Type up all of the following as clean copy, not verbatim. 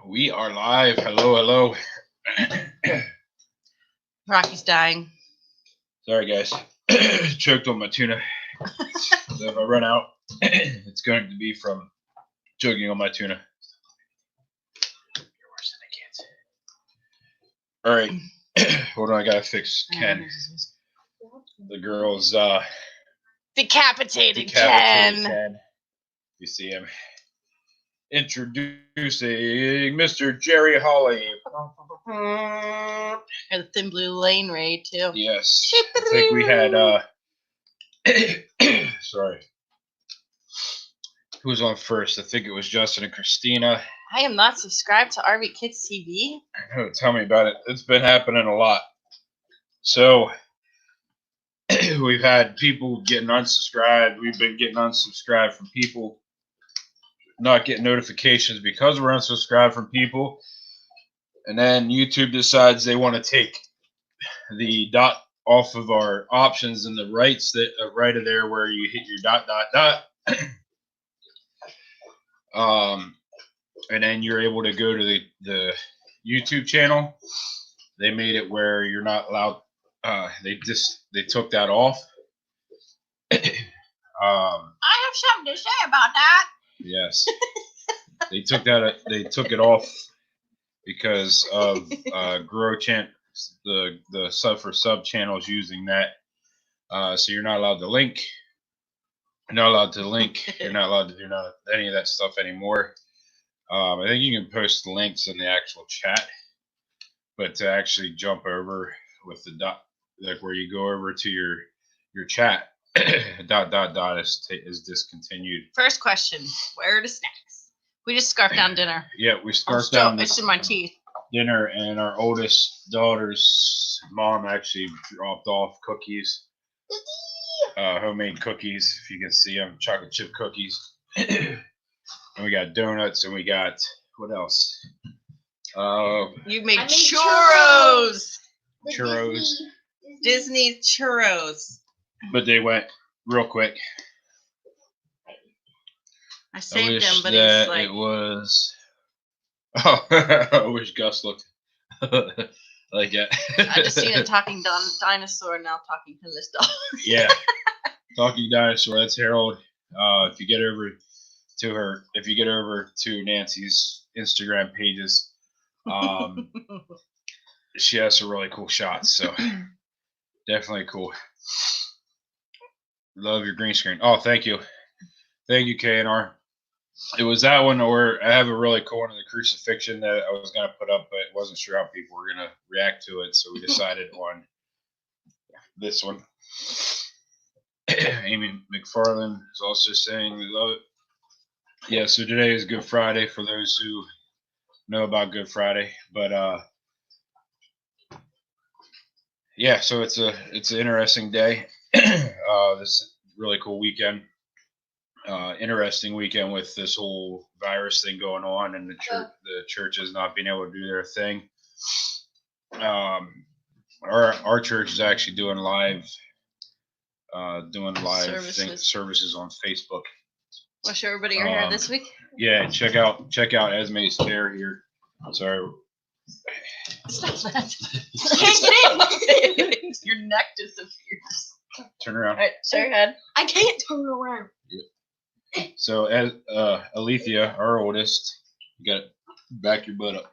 We are live. Hello. Rocky's dying. Sorry, guys. Choked on my tuna. So if I run out, it's going to be from choking on my tuna. You're worse than the kids. All right. Hold on. I got to fix Ken. The girl's Decapitated Ken. You see him. Introducing Mr. Jerry Holly. And the Thin Blue Lane raid, too. Yes. I think we had, sorry. Who was on first? I think it was Justin and Christina. I am not subscribed to RV Kids TV. I know, tell me about it. It's been happening a lot. So, we've had people getting unsubscribed. We've been getting unsubscribed from people. Not getting notifications because we're unsubscribed from people. And then YouTube decides they want to take the dot off of our options and the rights that right of there where you hit your dot. And then you're able to go to the YouTube channel. They made it where you're not allowed. They took that off. I have something to say about that. Yes, they took that. They took it off because of the sub channels using that. So you're not allowed to link. You're not allowed to link. You're not allowed to do any of that stuff anymore. I think you can post links in the actual chat, but to actually jump over with the dot, like where you go over to your chat, dot is discontinued. First question: where are the snacks? We just scarfed down dinner. Yeah, we scarfed down. It's in my teeth. Dinner, and our oldest daughter's mom actually dropped off cookies, homemade cookies. If you can see them, chocolate chip cookies. And we got donuts, and we got what else? You made churros. Churros. Disney churros. But they went real quick. I saved him, but that he's like. It was. Oh, I wish Gus looked like that. I just seen a talking dinosaur now talking to this dog. Yeah, talking dinosaur. That's Harold. If you get over to Nancy's Instagram pages, she has some really cool shots. So definitely cool. Love your green screen. Oh, thank you, KNR. It was that one, or I have a really cool one of the crucifixion that I was going to put up, but wasn't sure how people were going to react to it, so we decided on this one. Amy McFarland is also saying we love it. Yeah, so today is Good Friday for those who know about Good Friday, but yeah, so it's an interesting day. This really cool weekend. Interesting weekend with this whole virus thing going on, and the churches not being able to do their thing. Our church is actually doing live services on Facebook. Wash everybody your hair this week. Yeah, check out Esme's hair here. Sorry. Stop that! Can't get in. Your neck disappears. Turn around. All right, show your head. I can't turn around. Yeah. So as Alethea, our oldest, you got to back your butt up.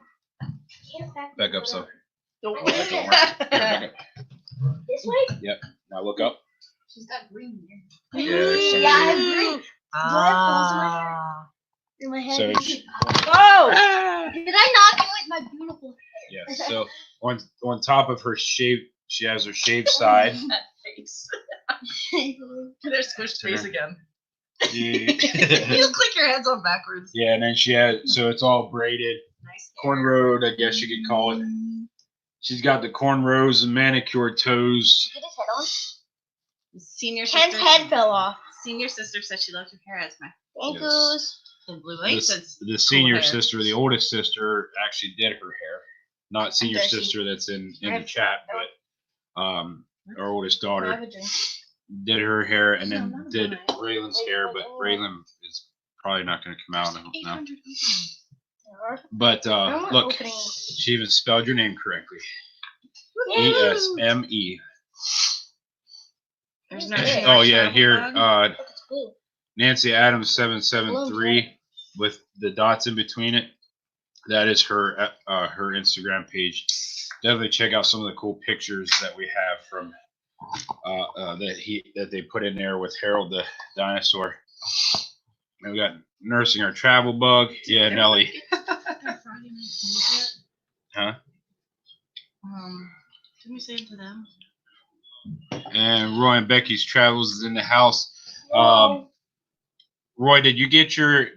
Back up, so. Don't back up. This way? Yep. Now look up. She's got green Yeah, there's some I have green. Ah. In my head. So Did I not point my beautiful hair? yeah. So on top of her shaved, she has her shaved side. That face. There's squished face again. Yeah. You click your heads on backwards. Yeah, and then she has, so it's all braided, Nice. cornrowed, I guess you could call it. She's got the cornrows and manicured toes. Get his head on. Senior Ken's sister. head fell off. Senior sister said she loved your hair, Esme. Thank Yes. yous. The blue light says The senior hair. sister, the oldest sister, actually did her hair. Not senior Does she? sister that's in the Right. chat, but our oldest Can I have daughter a drink? did her hair and No, then not did mine. Raylan's hair, but Raylan is probably not going to come out. I don't know. But not look, opening. she even spelled your name correctly. ESME. There's no Oh yeah, here Look, it's blue. Nancy Adams 773 with the dots in between it. That is her her Instagram page. Definitely check out some of the cool pictures that we have from that they put in there with Harold the dinosaur. And we got nursing our travel bug. Yeah, Nelly. Huh? Didn't we say it to them? And Roy and Becky's travels is in the house. Roy, did you get your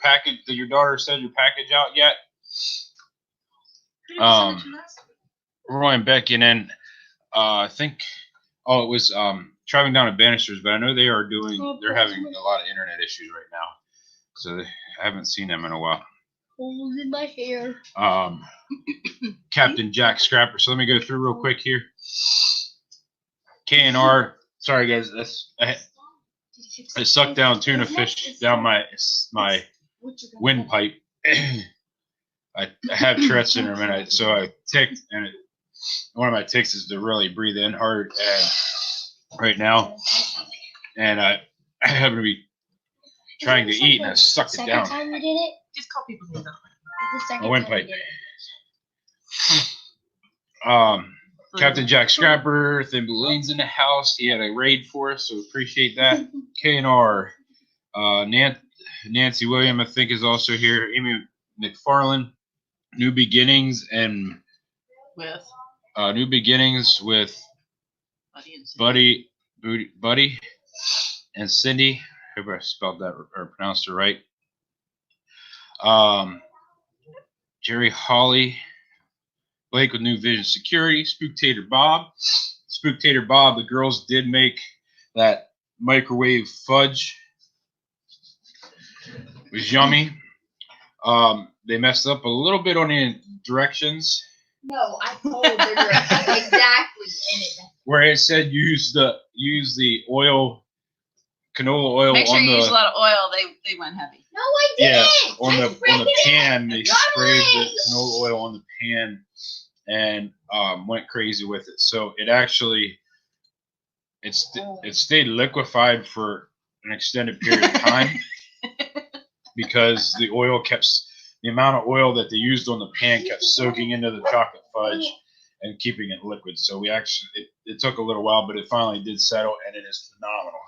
package? Did your daughter send your package out yet? Roy and Becky, and then I think it was traveling down to Bannisters, but I know they are doing. They're having a lot of internet issues right now, so I haven't seen them in a while. Holes in my hair. Captain Jack Scrapper. So let me go through real quick here. K&R. Sorry guys, I sucked down tuna fish down my windpipe. I have Tourette syndrome, and so I ticked, and one of my ticks is to really breathe in hard, and right now, and I happen to be trying to eat, and I sucked it down. Second time we did it. Just call people names. The A windpipe. Captain Jack Scrapper, Thin Blue Lane's in the house. He had a raid for us, so appreciate that. K&R. Nancy William, I think, is also here. Amy McFarland. New Beginnings With New Beginnings with Buddy and Cindy. I hope I spelled that or pronounced it right. Jerry Holly. Blake with New Vision Security. Spooktator Bob. Spooktator Bob, the girls did make that microwave fudge. It was yummy. They messed up a little bit on the directions. No, I told the directions exactly in it. Where it said use the oil, canola oil. Make sure on you the, use a lot of oil. They went heavy. No, I didn't. Yeah, on the pan. They sprayed the Nice. canola oil on the pan and went crazy with it. So it actually it stayed liquefied for an extended period of time because the amount of oil that they used on the pan kept soaking into the chocolate fudge and keeping it liquid. So we actually it took a little while, but it finally did settle, and it is phenomenal.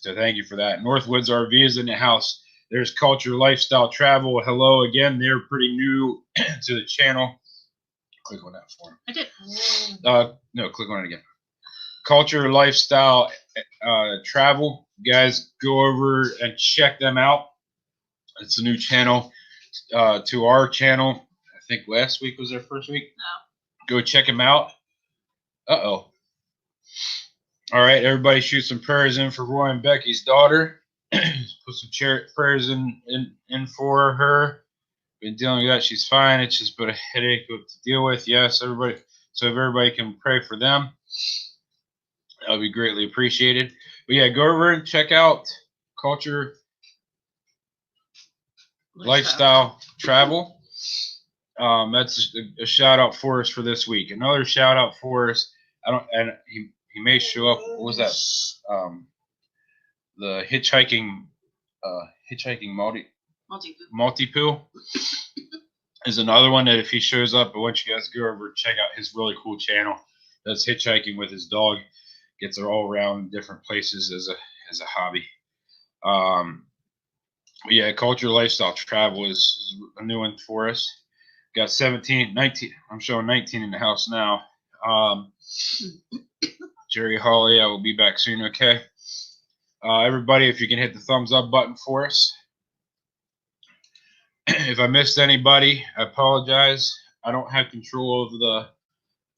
So thank you for that. Northwoods RV is in the house. There's Culture Lifestyle Travel. Hello again. They're pretty new to the channel. Click on that for them. I did. No, click on it again. Culture Lifestyle Travel. You guys, go over and check them out. It's a new channel to our channel. I think last week was their first week. No. Go check them out. Uh-oh. All right, everybody shoot some prayers in for Roy and Becky's daughter. Put some prayers in for her. Been dealing with that. She's fine. It's just but a headache to deal with. Yes, everybody. So if everybody can pray for them, that would be greatly appreciated. But yeah, go over and check out Culture Lifestyle Travel. That's a shout out for us for this week. Another shout out for us. He may show up. What was that? The hitchhiking multi-poo is another one that if he shows up, I want you guys to go over and check out his really cool channel. Does hitchhiking with his dog. Gets her all around different places as a hobby. But yeah, Culture Lifestyle Travel is a new one for us. Got 17, 19. I'm showing 19 in the house now. Jerry Holly, I will be back soon, okay? Everybody, if you can hit the thumbs up button for us. If I missed anybody, I apologize. I don't have control of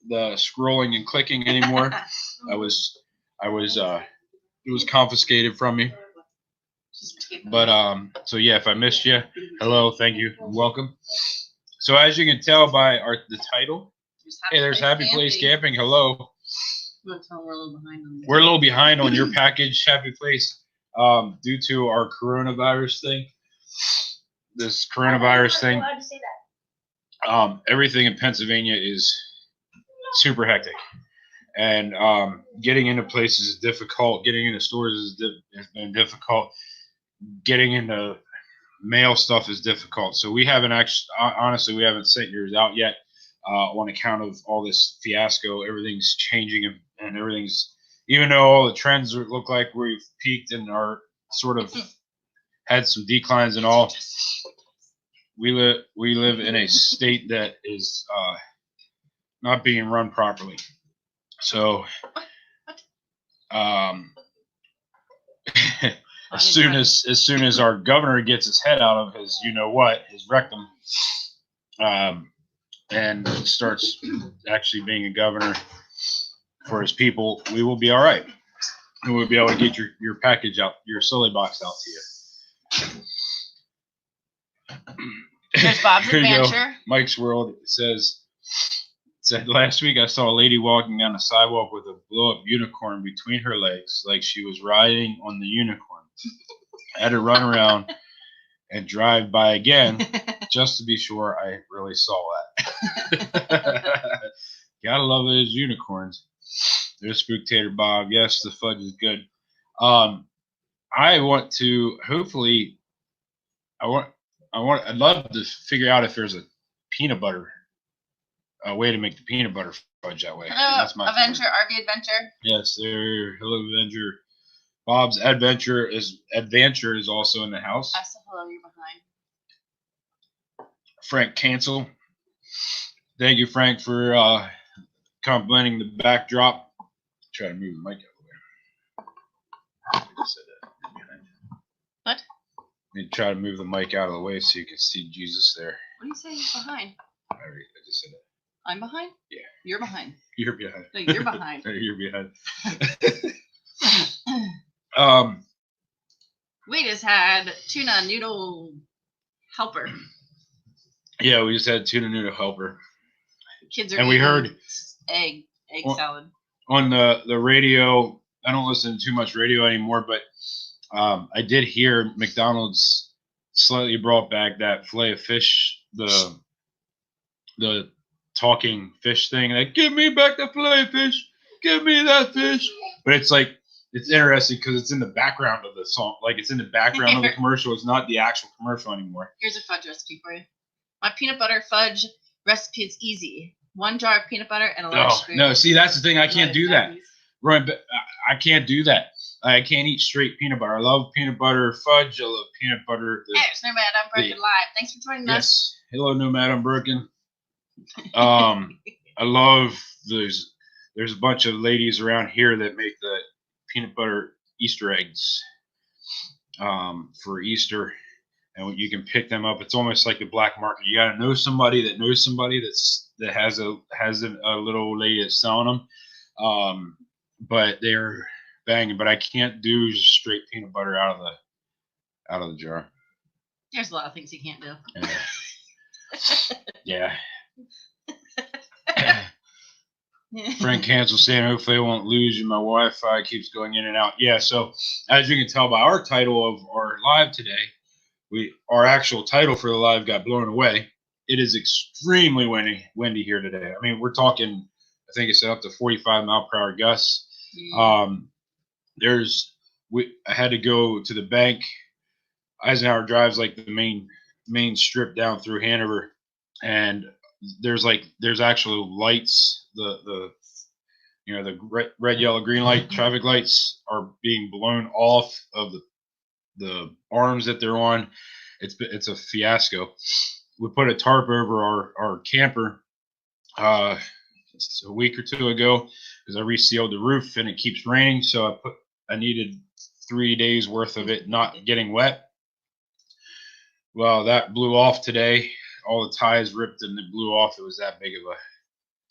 the scrolling and clicking anymore. It was confiscated from me. But so yeah, if I missed you, hello, thank you, welcome. So as you can tell by the title, hey, there's Happy Place Camping. Hello. We're a little behind on your package, Happy Place, due to our coronavirus thing. this coronavirus thing. Allowed to say that. Everything in Pennsylvania is super hectic, and getting into places is difficult. Getting into stores has been difficult. Getting into mail stuff is difficult. So we haven't actually, honestly, we haven't sent yours out yet on account of all this fiasco. Everything's changing, and everything's, even though all the trends look like we've peaked and are sort of had some declines and all, we live in a state that is not being run properly. So as soon as our governor gets his head out of his his rectum, and starts actually being a governor for his people, we will be all right. And we'll be able to get your package out, your silly box out to you. There's Bob's Here you go. Adventure. Mike's World said last week I saw a lady walking down the sidewalk with a blow-up unicorn between her legs, like she was riding on the unicorn. I had to run around and drive by again just to be sure I really saw that. Gotta love those unicorns. There's Spooktator Bob. Yes, the fudge is good. I want to hopefully. I'd love to figure out if there's a peanut butter, a way to make the peanut butter fudge that way. Hello, That's my Adventure, favorite. RV Adventure. Yes, there. Hello, Adventure. Bob's Adventure is also in the house. I said hello, you're behind. Frank Cancel. Thank you, Frank, for complimenting the backdrop. Try to move the mic out of the way. I said that. What? You try to move the mic out of the way so you can see Jesus there. What do you say he's behind? I just said it. I'm behind? Yeah. You're behind. You're behind. No, you're behind. You're behind. We just had tuna noodle helper. Yeah, we just had tuna noodle helper. Kids are and we eating heard egg salad. On the radio. I don't listen to too much radio anymore, but I did hear McDonald's slightly brought back that fillet of fish, the talking fish thing. Like, give me back the fillet of fish, give me that fish. But it's like, it's interesting because it's in the background of the song. Like, it's in the background of the commercial. It's not the actual commercial anymore. Here's a fudge recipe for you. My peanut butter fudge recipe is easy. 1 jar of peanut butter and a large spoon. No, see, that's the thing. I can't do that. I can't do that. I can't eat straight peanut butter. I love peanut butter fudge. I love peanut butter. Hey, it's Nomad. I'm Broken Live. Thanks for joining us. Yes. Hello, Nomad. I'm Broken. I love those. There's a bunch of ladies around here that make the peanut butter Easter eggs for Easter, and you can pick them up. It's almost like the black market. You got to know somebody that knows somebody that has a little old lady that's selling them. But they're banging. But I can't do straight peanut butter out of the jar. There's a lot of things you can't do. Yeah. Frank Cancel saying, hopefully I won't lose you. My Wi-Fi keeps going in and out. Yeah, so as you can tell by our title of our live today, our actual title for the live got blown away. It is extremely windy here today. I mean, we're talking, I think it's up to 45 mile per hour gusts. I had to go to the bank. Eisenhower Drive's like the main strip down through Hanover, and there's actual lights. The red, yellow, green light traffic lights are being blown off of the arms that they're on. It's a fiasco. We put a tarp over our camper a week or two ago because I resealed the roof and it keeps raining, so I needed 3 days worth of it not getting wet. Well, that blew off today. All the ties ripped and it blew off. It was that big of a.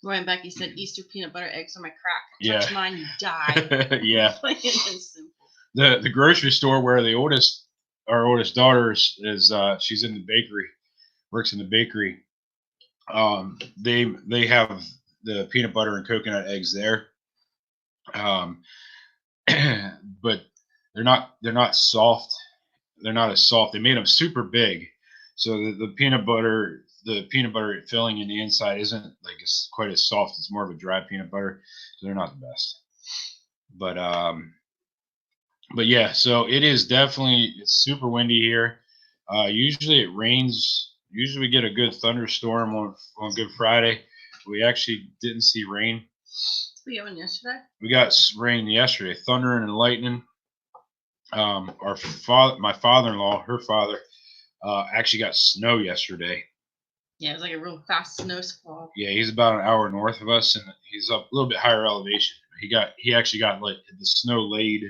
Roy and Becky said Easter peanut butter eggs are my crack. Yeah. Touch mine, you die. Yeah. Plain and simple. The grocery store where our oldest daughter is she's in the bakery, works in the bakery. They have the peanut butter and coconut eggs there. But they're not soft. They're not as soft. They made them super big. So the peanut butter filling in the inside isn't like it's quite as soft. It's more of a dry peanut butter, so they're not the best. But yeah, so it is definitely, it's super windy here. Usually it rains. Usually we get a good thunderstorm on Good Friday. We actually didn't see rain. We got one yesterday. We got rain yesterday, thunder and lightning. My father-in-law, her father, actually got snow yesterday. Yeah, it was like a real fast snow squall. Yeah, he's about an hour north of us, and he's up a little bit higher elevation. He actually got like the snow laid.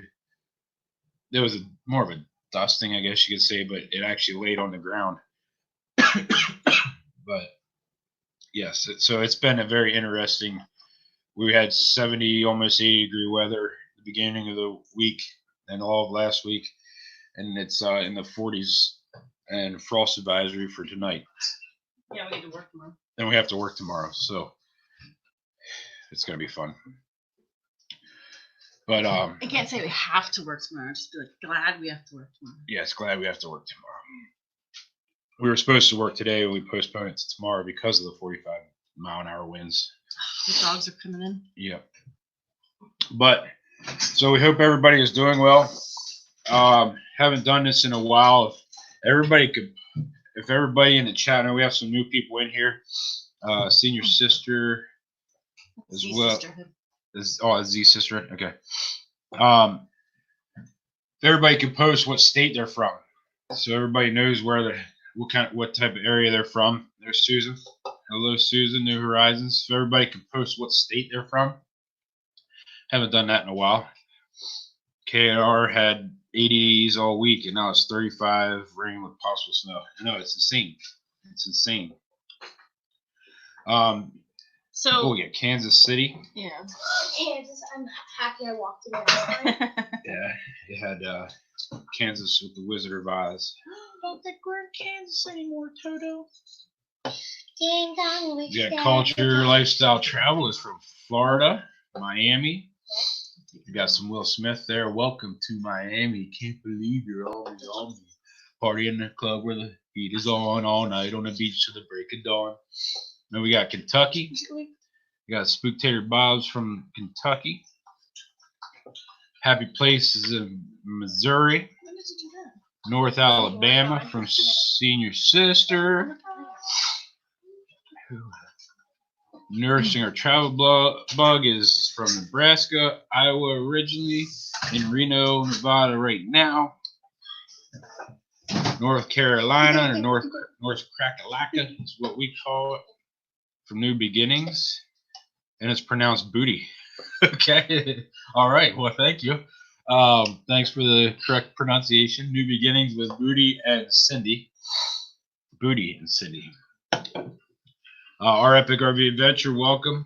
There was more of a dusting, I guess you could say, but it actually laid on the ground. But yes, so it's been a very interesting. We had 70, almost 80-degree weather at the beginning of the week and all of last week, and it's in the 40s and frost advisory for tonight. Yeah, we need to work tomorrow. And we have to work tomorrow, so it's gonna be fun. But I can't say we have to work tomorrow. Just be like glad we have to work tomorrow. yeah, it's glad we have to work tomorrow. We were supposed to work today, and we postponed it to tomorrow because of the 45-mile-an-hour winds. The dogs are coming in. Yep. But so we hope everybody is doing well. Haven't done this in a while. If everybody in the chat, I know we have some new people in here. Senior sister as Z well. sisterhood. Z sister. Okay. Everybody can post what state they're from, so everybody knows what type of area they're from. There's Susan. Hello, Susan. New Horizons. So everybody can post what state they're from. Haven't done that in a while. KR had 80s all week, and now it's 35, rain with possible snow. I know, it's insane. It's insane. So we got Kansas City. yeah. Kansas, I'm happy I walked in there. Yeah, it had Kansas with the Wizard of Oz. Don't think we're in Kansas anymore, Toto. We got culture, lifestyle, travel is from Florida, Miami. You got some Will Smith there. Welcome to Miami. Can't believe you're always on me. Party in the club where the heat is on all night on the beach till the break of dawn. Then we got Kentucky. We got Spooktator Bob's from Kentucky. Happy Places in Missouri. North Alabama from Senior Sister. Nursing our travel bug is from Nebraska, Iowa originally, in Reno, Nevada right now. North Carolina, or North Crack-a-Lacka is what we call it, from New Beginnings, and it's pronounced booty. Okay, all right. Well, thank you. Thanks for the correct pronunciation. New Beginnings with Booty and Cindy. Booty and Cindy. Our Epic RV Adventure, welcome.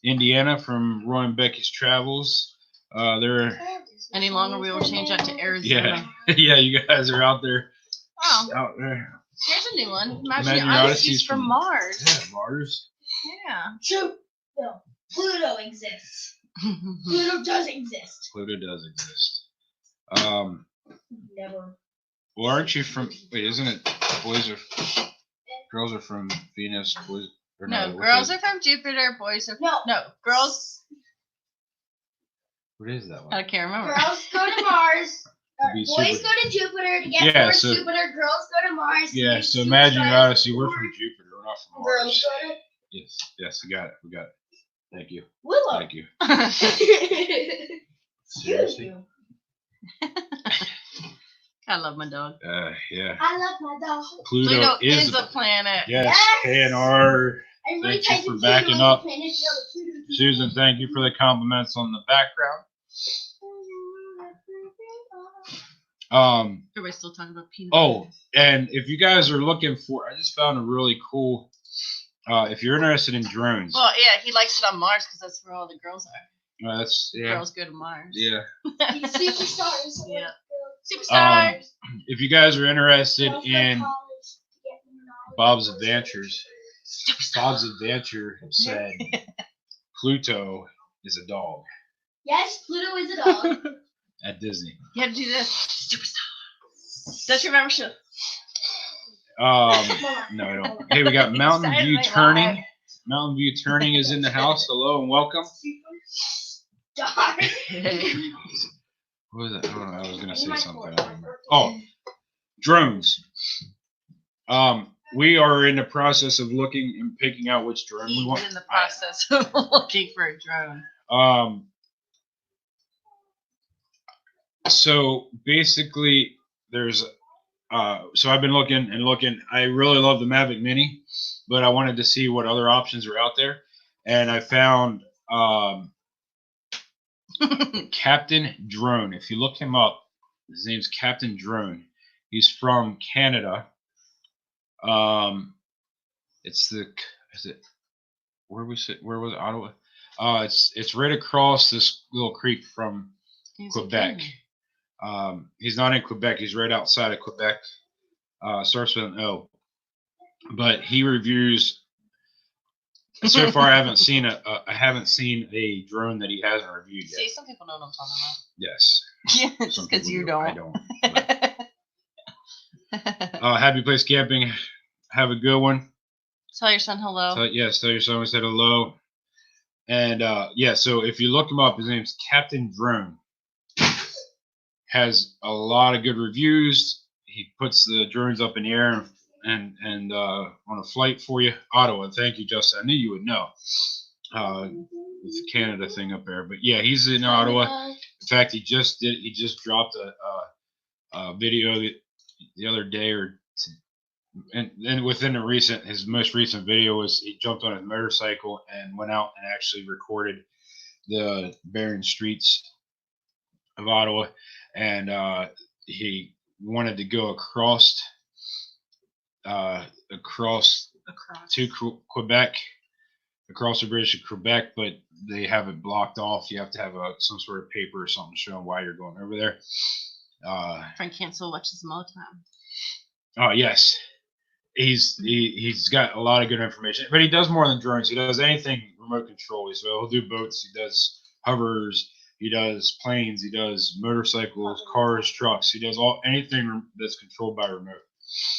Indiana from Roy and Becky's Travels. They're Any longer, we will change that to Arizona. Yeah, you guys are out there. Oh, Out there. here's a new one. Imagine Imagine Odysseys from Mars. Yeah, Mars. Yeah. True. No. Pluto exists. Pluto does exist. Pluto does exist. Never. Well, aren't you from? Wait, isn't it? Girls are from Venus. Boys. Or No, girls are from Jupiter. Boys are No. Girls. What is that one? I can't remember. Girls go to Mars. Be Boys super- go to Jupiter to get Yeah, towards so- Jupiter. Girls go to Mars. to Yeah. get So to imagine Mars. Odyssey. We're from Jupiter. We're not from Mars. Girls go to Yes, we got it. We got it. Thank you. Willow. Thank you. Excuse Seriously. you. I love my dog. Yeah. I love my dog. Pluto is a planet. Yes. Yes. KNR. Everybody Thank you type for in backing Pluto up. as a planet, Pluto. Susan, thank you for the compliments on the background. Everybody's still talking about peanut Oh, butter. and if you guys are looking for, I just found a really cool. If you're interested in drones, Well, yeah, he likes it on Mars because that's where all the girls are. that's Girls go to Mars. yeah. Superstars. Yeah. Superstars. If you guys are interested in Bob's Adventures, Bob's Adventure said Pluto is a dog Yes, Pluto is a dog. at Disney. You have to do this. Superstar. That's your membership. No, I don't. Hey, we got Mountain Started View my Turning. live. Mountain View Turning is in the house. Hello and welcome. Stop. What was it? I don't know. I was gonna say something. I don't remember. Oh, drones. We are in the process of looking and picking out which drone we He's want. in the process of looking for a drone. So basically, there's so I've been looking and looking. I really love the Mavic Mini, but I wanted to see what other options are out there, and I found Captain Drone. If you look him up, his name's Captain Drone. He's from Canada. It's the is it where was it? Where was it? Ottawa? It's right across this little creek from Quebec. He's not in Quebec. He's right outside of Quebec. Starts with an O. But he reviews. So far, I haven't seen a drone that he hasn't reviewed yet. See, some people know what I'm talking about. Yes. Yeah, just Some because people you do. I don't. don't. Happy Place Camping. Have a good one. Tell your son hello. Tell your son we said hello. And yeah, so if you look him up, his name's Captain Drone. Has a lot of good reviews. He puts the drones up in the air and on a flight for you. Ottawa. Thank you, Justin. I knew you would know. It's a Canada thing up there, but yeah, he's in Ottawa. In fact, he just dropped a video the other day, and within his most recent video was he jumped on his motorcycle and went out and actually recorded the barren streets of Ottawa, and he wanted to go across to Quebec, across the bridge to Quebec, but they have it blocked off. You have to have some sort of paper or something showing why you're going over there. Frank Cancel watches them all the time. Oh yes, he's got a lot of good information, but he does more than drones. He does anything remote control. So he'll do boats. He does hovers. He does planes. He does motorcycles, cars, trucks. He does anything that's controlled by remote.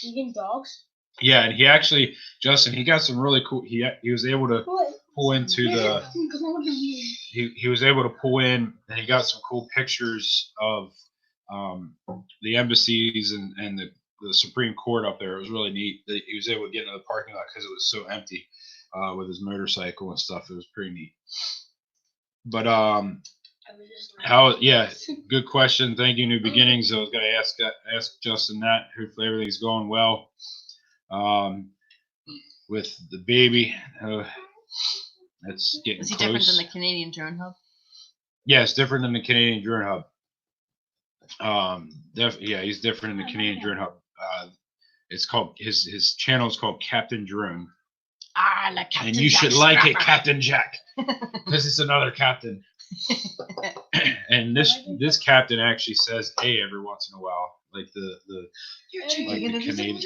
Even dogs? Yeah, and he actually, Justin, he got some really cool. He was able to pull into the. He was able to pull in, and he got some cool pictures of the embassies and the Supreme Court up there. It was really neat. He was able to get into the parking lot because it was so empty with his motorcycle and stuff. It was pretty neat. But yeah, good question. Thank you, New Beginnings. I was going to ask Justin that. Hopefully everything's going well with the baby. That's getting Is he close. different than the Canadian Drone Hub? Yeah, it's different than the Canadian Drone Hub. Yeah, he's different than the Canadian Drone Hub. It's called his channel is called Captain Drone. Like Captain and you Jack should like it, Scrapper. Captain Jack, because it's another captain. And this captain actually says "hey" every once in a while, like the Canadian.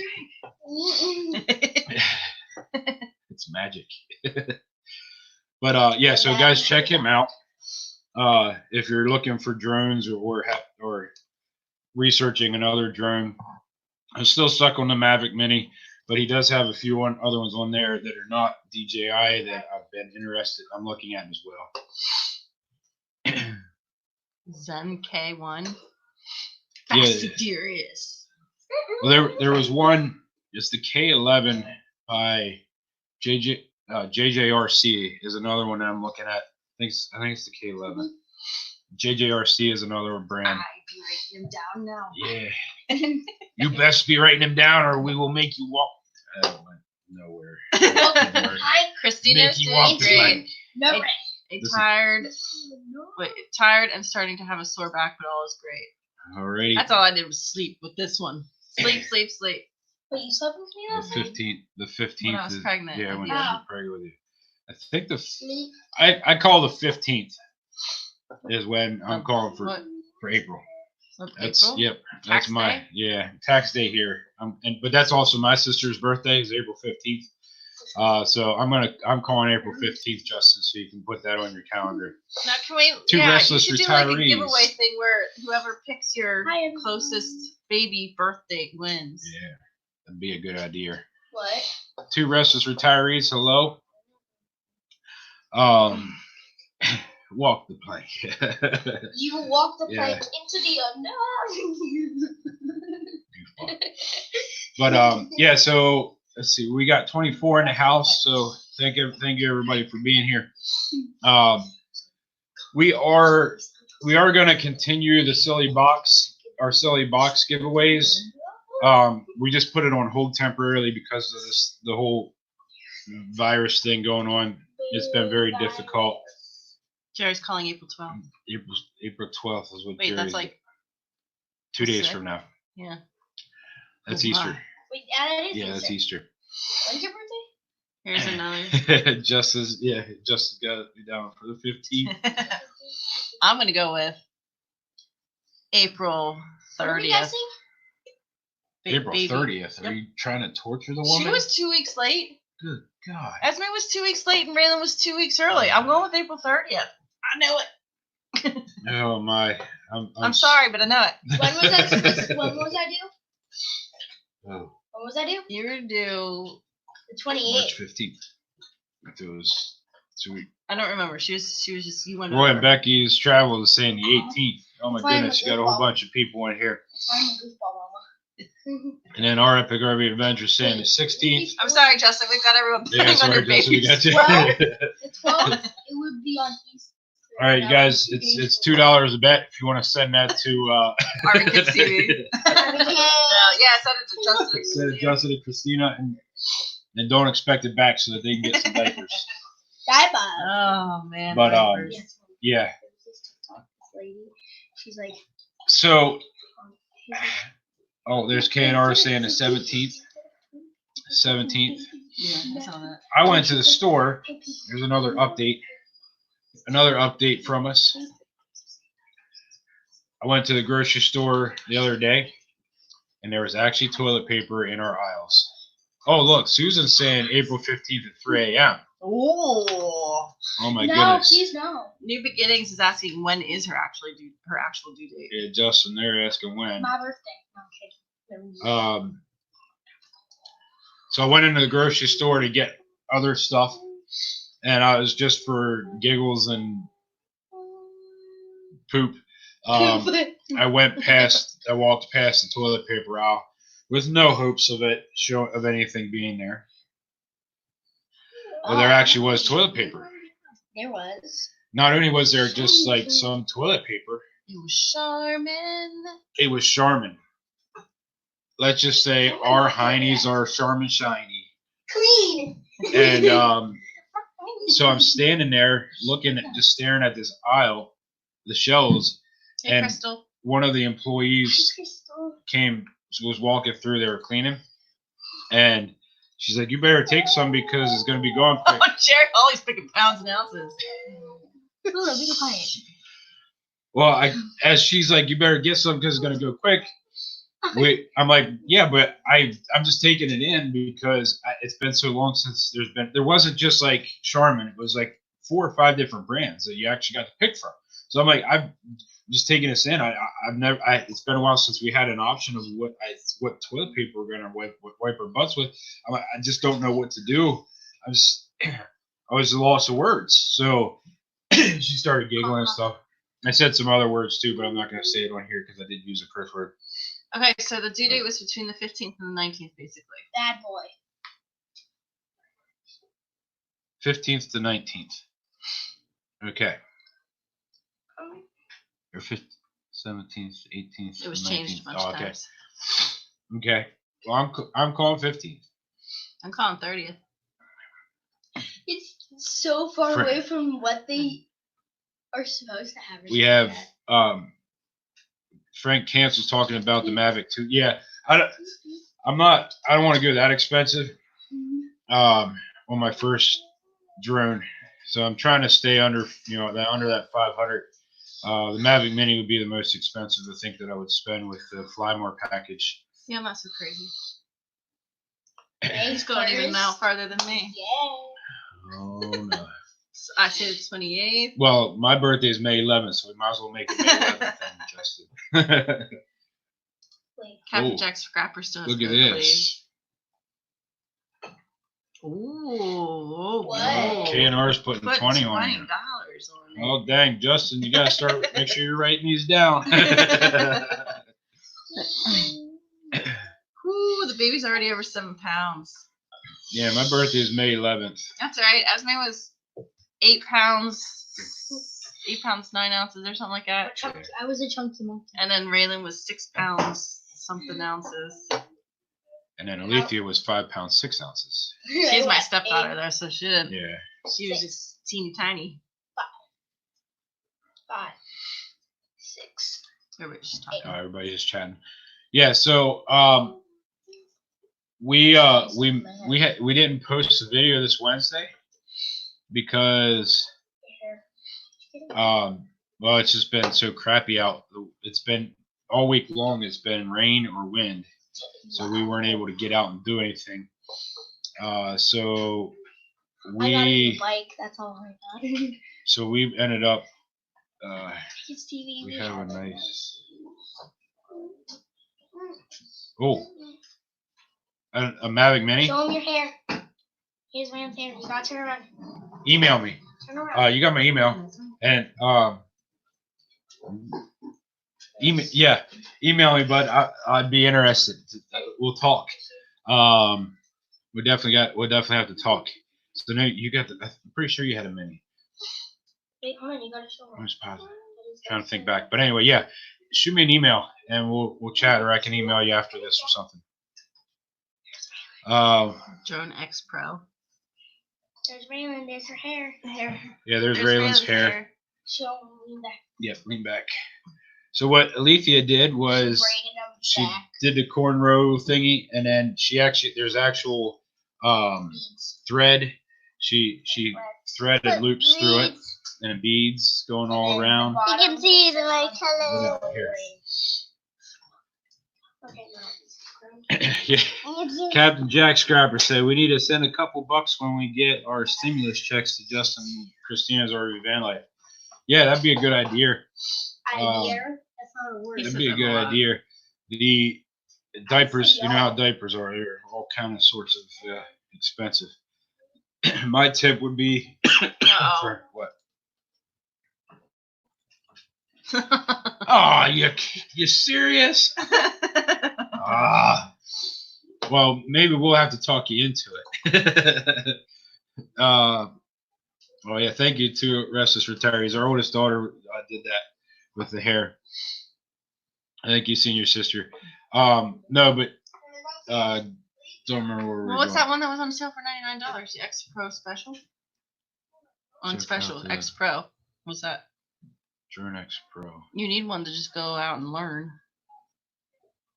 It's magic. But yeah, so guys, check him out if you're looking for drones or researching another drone. I'm still stuck on the Mavic Mini, but he does have a few other ones on there that are not DJI that I've been interested. I'm looking at as well. Zen K1. Fast Yeah. and Furious. Well, there was one. It's the K11 by JJRC is another one that I'm looking at. I think it's the K11. JJRC is another brand. I be writing them down now. Yeah. You best be writing them down, or we will make you walk. I went nowhere. Hi, Christina Make you walk said great. like- no. Tired and starting to have a sore back, but all is great. Alrighty. That's all I did was sleep with this one. Sleep. Wait, you slept with me last night? The 15th. When I was pregnant. Yeah, when Yeah. I was pregnant with you. I think Sleep. I call the 15th is when I'm calling for April. That's April? yep. Tax That's my day? tax day here. But that's also my sister's birthday is April 15th. So I'm calling April 15th, Justin, so you can put that on your calendar. Now can we? Two restless you should do like a retirees. giveaway thing where whoever picks your Hi, everyone. closest baby birthday wins. Yeah. That'd be a good idea. What? 2 restless retirees. Hello. Walk the plank. You walk the Yeah. plank into the unknown. But yeah. So let's see. We got 24 in the house. So thank you everybody for being here. We are going to continue the silly box giveaways. We just put it on hold temporarily because of the whole virus thing going on. It's been very difficult. Jerry's calling April 12th. April 12th is what. Wait, Jerry's that's like 2 days 6? from now. Yeah. That's Oh, Easter. my. Wait, that is Yeah, that's Easter. When's your birthday? Here's another. Justin's got me down for the 15th. I'm gonna go with April What are we 30th. guessing? April Baby. 30th. Are Yep. you trying to torture the woman? She was 2 weeks late. Good God. Esme was 2 weeks late, and Raylan was 2 weeks early. I'm going with April 30th. I know it. Oh my. I'm sorry, but I know it. When was that? When was I due? Oh, When was I due? You're due. The 28th. March 15th. If it was 2 weeks. I don't remember. She was just you went Roy over. and Becky's travel is saying the 18th. Oh my Fine, goodness, you got a whole bunch of people in here. I'm a goofball, Mama. And then our Epic RV Adventure saying the 16th. I'm sorry, Justin. We've got everyone Yeah, playing on sorry, your Justin, we babies. got you. Well, the 12th, it would be on Easter. All right, you guys, it's $2 a bet if you want to send that to Arctic TV. Yeah. Yeah, send it to Justin. send it Justin and Christina, and don't expect it back so that they can get some diapers. Diapers. Oh man. But, diapers. Yes. Yeah. There was this TikTok lady. She's like, So, oh, there's KNR saying the 17th. 17th. Yeah, I saw that. I went to the store. There's another update. Another update from us. I went to the grocery store the other day, and there was actually toilet paper in our aisles. Oh, look, Susan's saying April 15th at 3 a.m. Oh. Oh my no, goodness. please no. New Beginnings is asking when is her actual due date. Yeah, Justin, they're asking when. My birthday. No, I'm kidding. So I went into the grocery store to get other stuff, and I was just for giggles and poop. I walked past the toilet paper aisle with no hopes of anything being there. Well, there actually was toilet paper. There was. Not only was there just like some toilet paper, It was Charmin. it was Charmin. Let's just say our heinies are Charmin shiny. Clean. And so I'm standing there staring at this aisle, the shelves, Hey, and Crystal. one of the employees was walking through. They were cleaning, and she's like, "You better take some because it's going to be gone quick." Oh, Jerry always picking pounds and ounces. Look, we can find it. Well, as she's like, "You better get some because it's going to go quick." I'm like, "Yeah, but I'm just taking it in because it's been so long since there wasn't just like Charmin. It was like 4 or 5 different brands that you actually got to pick from." So I'm like, I'm just taking this in. It's been a while since we had an option of what toilet paper we're gonna wipe our butts with. I'm like, I just don't know what to do. I was at a loss of words. So she started giggling and stuff. I said some other words too, but I'm not gonna say it on here because I did use a curse word. Okay, so the due date was between the 15th and the 19th, basically. Bad boy. 15th to 19th. Okay. Or 15th, 17th, 18th. It was 19th. changed a bunch Oh, of okay. times. Okay. Well, I'm calling 15th. I'm calling 30th. It's so far Frank. away from what they are supposed to have. or We something have like Frank Kantz was talking about the Mavic 2. Yeah, I don't want to go that expensive on my first drone. So I'm trying to stay under that 500. The Mavic Mini would be the most expensive, I think, that I would spend with the Flymore package. Yeah, I'm not so crazy. that. He's going even now farther than me. Yeah. Oh no. So I said the 28th. Well, my birthday is May 11th, so we might as well make it May 11th then, Justin. Wait. Captain Oh, Jack Scrapper still has look at good this. Ooh. What? K&R's putting Put 20 $20 on on you. it. Oh, dang, Justin, you got to start, make sure you're writing these down. Ooh, the baby's already over 7 pounds. Yeah, my birthday is May 11th. That's all right. Esme was 8 pounds, 8 pounds 9 ounces or something like that. I was a chunky monkey. And then Raylan was 6 pounds something ounces. And then Alethea was 5 pounds 6 ounces. She's my stepdaughter though, so she didn't. Yeah. She was just teeny tiny. 5, 6. Everybody's just talking. Everybody is chatting. Yeah, so we didn't post the video this Wednesday because well, it's just been so crappy out. It's been all week long. It's been rain or wind, so we weren't able to get out and do anything. So I got a new we bike. That's all I got. so we ended up. Kids TV. We have a nice. Oh, a Mavic Mini. Show them your hair. Here's Rand's hair. You gotta turn around. Email me. Turn around. You got my email, and email me, bud. I'd be interested. We'll talk. We'll definitely have to talk. So now you got I'm pretty sure you had a Mini. Wait, hold on. You gotta show them. I'm just positive. Trying to think back, but anyway, yeah. Shoot me an email and we'll chat, or I can email you after this or something. Drone X Pro. There's Raylan. There's her hair. Yeah, there's Raylan's hair. Show them. Lean back. Yep, lean back. So what Alethea did was she did the cornrow thingy, and then there's actual thread. She threaded loops through it, and beads going all around. You can see the like hello. Here. Okay. Yeah. Captain Jack Scrapper said we need to send a couple bucks when we get our stimulus checks to Justin and Christina's RV van life. Yeah, that'd be a good idea. That's not a word. That'd be a good idea. The diapers, you know how diapers are. They're all kind of sorts of expensive. My tip would be for what? Oh, you serious? Well, maybe we'll have to talk you into it. Well, yeah, thank you to Restless Retirees. Our oldest daughter did that with the hair. Thank you, senior sister. No, but don't remember where we were what's going. that one that was on sale for $99? The X Pro special? On special, X Pro. What's that? Drone X Pro. You need one to just go out and learn.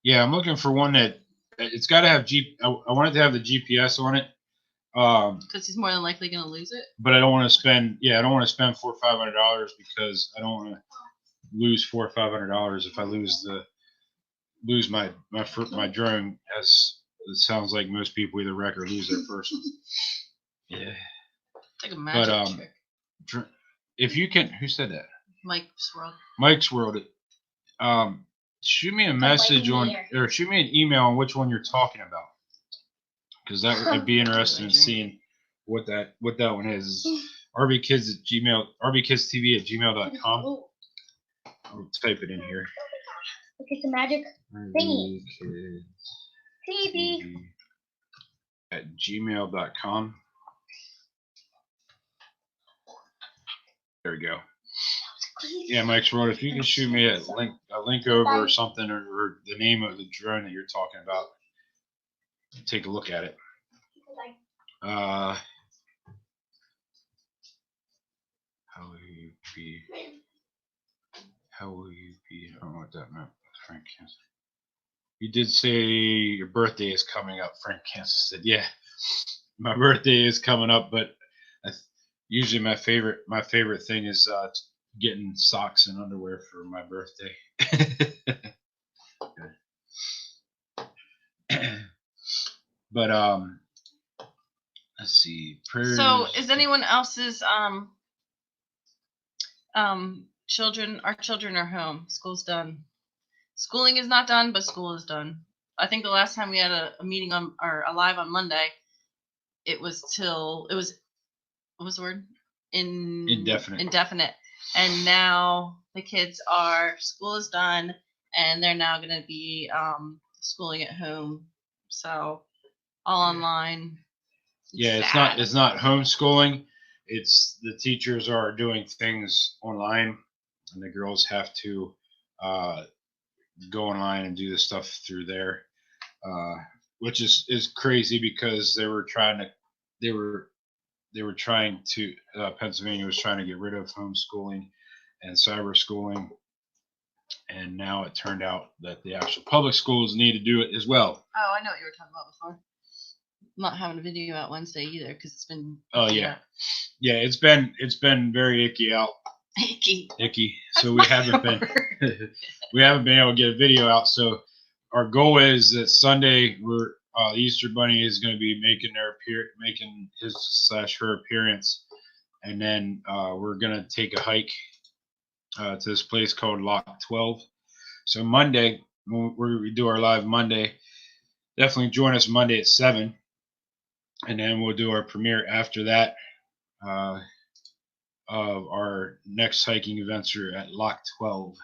Yeah, I'm looking for one that it's got to have I want it to have the GPS on it. Because he's more than likely going to lose it. But I don't want to spend. Yeah, I don't want to spend $400 or $500 because I don't want to lose $400 or $500 if I lose my drone. As it sounds like most people either wreck or lose their first one. Yeah. It's like a magic trick. If you can, who said that? Mike's World. Mike's World. Shoot me a message or shoot me an email on which one you're talking about, because that would be interesting in seeing what that one is. rvkidstv@gmail.com. I'll type it in here. Look at the magic thingy. rvkidstv@gmail.com. There we go. Yeah, Mike's Road. If you can shoot me a link over or something, or the name of the drone that you're talking about, take a look at it. How will you be? I don't know what that meant. Frank Kansas. You did say your birthday is coming up. Frank Kansas said, "Yeah, my birthday is coming up, but usually my favorite thing is getting socks and underwear for my birthday." But let's see. So is anyone else's children? Our children are home. School's done. Schooling is not done, but school is done. I think the last time we had a meeting a live on Monday, it was what was the word? Indefinite. Indefinite. And now the kids school is done, and they're now going to be schooling at home. So all online. Yeah, sad. it's not homeschooling. It's the teachers are doing things online, and the girls have to go online and do the stuff through there, which is crazy because they were trying to Pennsylvania was trying to get rid of homeschooling and cyber schooling, and now it turned out that the actual public schools need to do it as well. Oh, I know what you were talking about before. Not having a video out Wednesday either because it's been. Oh yeah, yeah. It's been very icky out. Icky. So we haven't been able to get a video out. So our goal is that Sunday we're Easter Bunny is going to be making his/her appearance, and then we're going to take a hike to this place called Lock 12. So Monday we do our live Monday. Definitely join us Monday at 7, and then we'll do our premiere after that. Of our next hiking events are at Lock 12,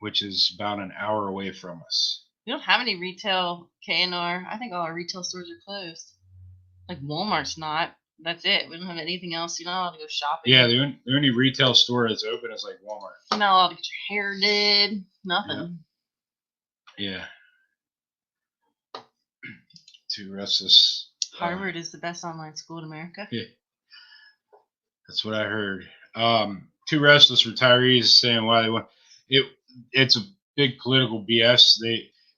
which is about an hour away from us. We don't have any retail KNR. I think all our retail stores are closed. Like Walmart's not. That's it. We don't have anything else. You're not allowed to go shopping. Yeah, the only retail store that's open is like Walmart. You're not allowed to get your hair did. Nothing. Yeah. Too restless. Harvard is the best online school in America. Yeah. That's what I heard. Two restless retirees saying why they want it. It's a big political BS.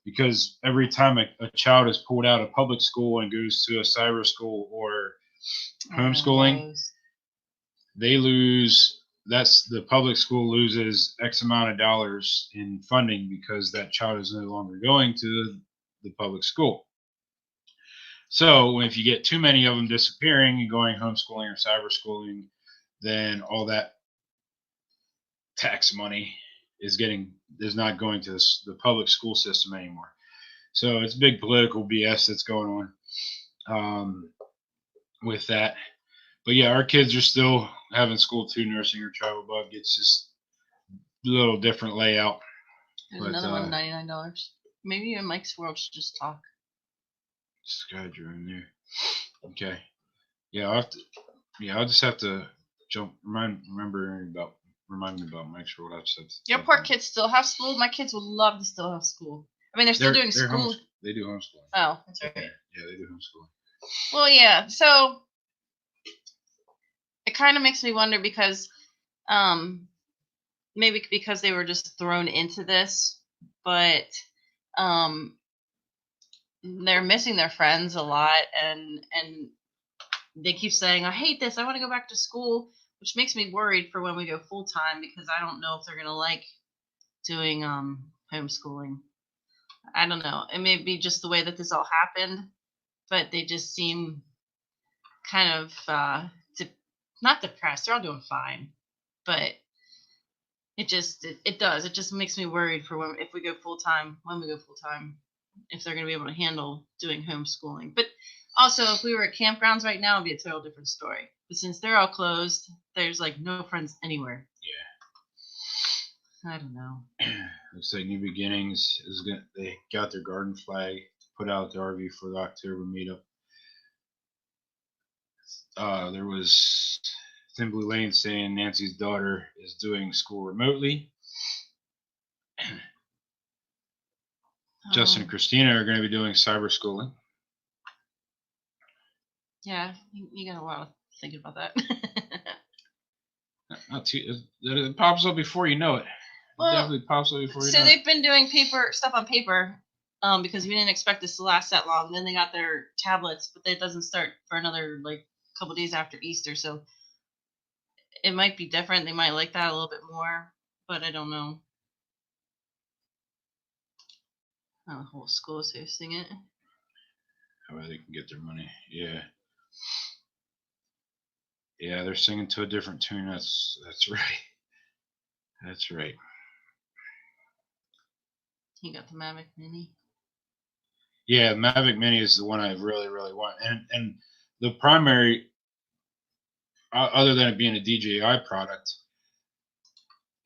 Because every time a child is pulled out of public school and goes to a cyber school or homeschooling, they lose. That's the public school loses X amount of dollars in funding because that child is no longer going to the public school. So if you get too many of them disappearing and going homeschooling or cyber schooling, then all that tax money is not going to the public school system anymore. So it's big political BS that's going on with that. But yeah, our kids are still having school too, nursing or travel bug. It's just a little different layout. There's another one, $99. Maybe you and Mike's World should just talk. Skydraw in there. Okay. Yeah, I'll just have to remind me about Mike's World. Your poor kids still have school. My kids would love to still have school. I mean, they're doing school. They do homeschooling. Oh, that's right. Yeah, they do homeschooling. Well, yeah. So it kind of makes me wonder because, maybe because they were just thrown into this, but they're missing their friends a lot, and they keep saying, "I hate this. I want to go back to school," which makes me worried for when we go full time because I don't know if they're gonna like doing homeschooling. I don't know. It may be just the way that this all happened, but they just seem kind of not depressed. They're all doing fine, but it just makes me worried for when we go full time. If they're going to be able to handle doing homeschooling. But also, if we were at campgrounds right now, it'd be a total different story. But since they're all closed, there's like no friends anywhere. Yeah. I don't know. Looks like New Beginnings they got their garden flag put out the RV for the October meetup. There was Thin Blue Lane saying Nancy's daughter is doing school remotely. Justin and Christina are going to be doing cyber schooling. Yeah, you got a lot of thinking about that. It pops up before you know it. Well, it definitely pops up before you know it. So they've been doing stuff on paper because we didn't expect this to last that long. Then they got their tablets, but that doesn't start for another couple days after Easter. So it might be different. They might like that a little bit more, but I don't know. The whole school is hosting it. How they can get their money. Yeah. Yeah, they're singing to a different tune. That's right. That's right. You got the Mavic Mini? Yeah, Mavic Mini is the one I really, really want. And the primary, other than it being a DJI product,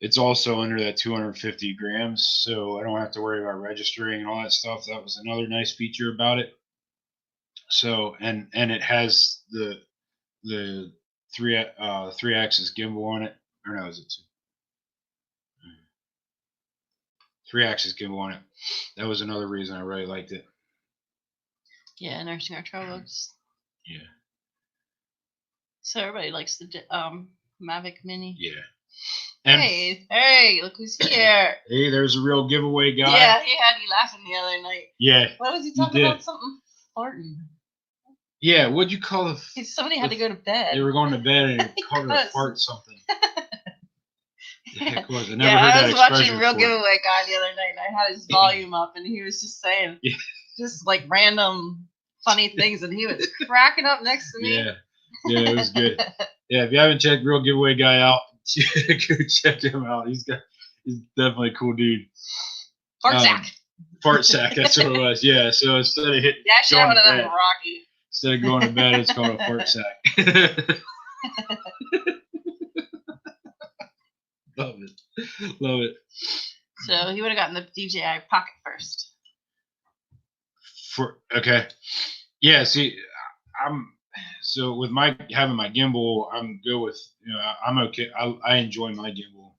it's also under that 250 grams, so I don't have to worry about registering and all that stuff. That was another nice feature about it. So and it has the three axis gimbal on it, or no, is it two? 3-axis gimbal on it. That was another reason I really liked it. Yeah, nursing our travel books. Yeah. So everybody likes the Mavic Mini. Yeah. And hey, look who's here. Hey, there's a real giveaway guy. Yeah, he had you laughing the other night. Yeah. What was he talking about? Something farting. Yeah, what'd you call it? Somebody had to go to bed. They were going to bed and it called a fart something. Yeah, of course. I never heard I that was expression watching Real before. Giveaway Guy the other night, and I had his volume up, and he was just saying just like random funny things, and he was cracking up next to me. Yeah, it was good. Yeah, if you haven't checked Real Giveaway Guy out, go check him out. He's definitely a cool dude. Fart sack. Fart sack, that's what it was. Yeah, so instead of hitting, yeah, I should have one of them, Rocky. Instead of going to bed, it's called a fart sack. Love it. So he would have gotten the DJI Pocket first. Okay. Yeah. See, so with having my gimbal, I'm good with, I'm okay. I enjoy my gimbal.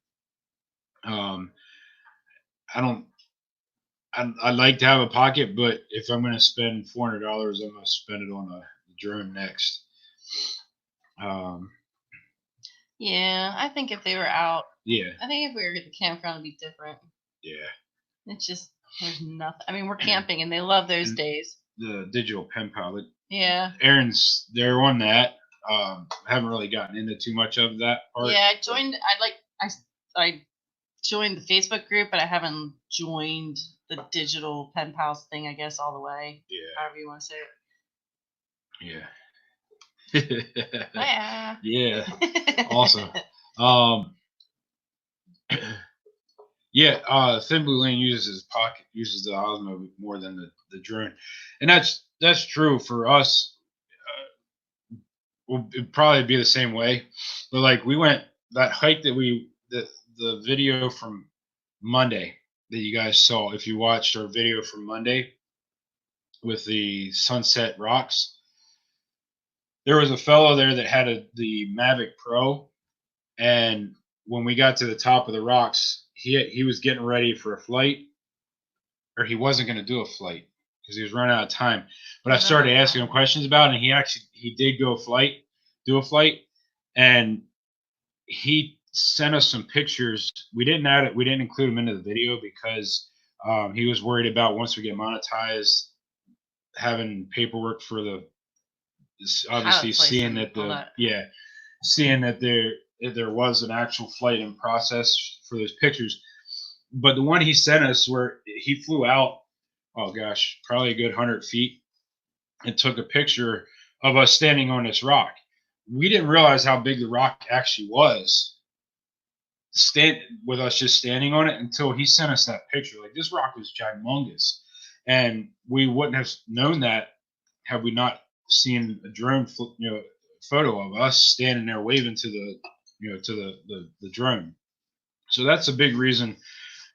I like to have a pocket, but if I'm going to spend $400, I'm going to spend it on a drone next. Yeah, I think if they were out. Yeah. I think if we were at the campground, it'd be different. Yeah. It's just there's nothing. I mean, we're camping, and they love those days. The digital pen pal. Yeah. They're on that. I haven't really gotten into too much of that part. Yeah, I joined. I joined the Facebook group, but I haven't joined the digital pen pals thing. I guess all the way. Yeah. However you want to say it. Yeah. Yeah. Yeah. Awesome. Yeah, Thin Blue Lane uses the Osmo more than the drone, and that's true for us. It'd probably be the same way, but like we went that hike the video from Monday that you guys saw. If you watched our video from Monday with the Sunset Rocks, there was a fellow there that had the Mavic Pro, and when we got to the top of the rocks, he was getting ready for a flight, or he wasn't going to do a flight because he was running out of time. But I started asking him questions about it, and he did do a flight, and he sent us some pictures. We didn't include him into the video because he was worried about once we get monetized, having paperwork for obviously seeing that there was an actual flight in process for those pictures. But the one he sent us where he flew out, oh gosh, probably a good 100 feet, and took a picture of us standing on this rock. We didn't realize how big the rock actually was, with us just standing on it, until he sent us that picture. Like, this rock was ginormous, and we wouldn't have known that had we not seen a drone photo of us standing there waving to the drone. So that's a big reason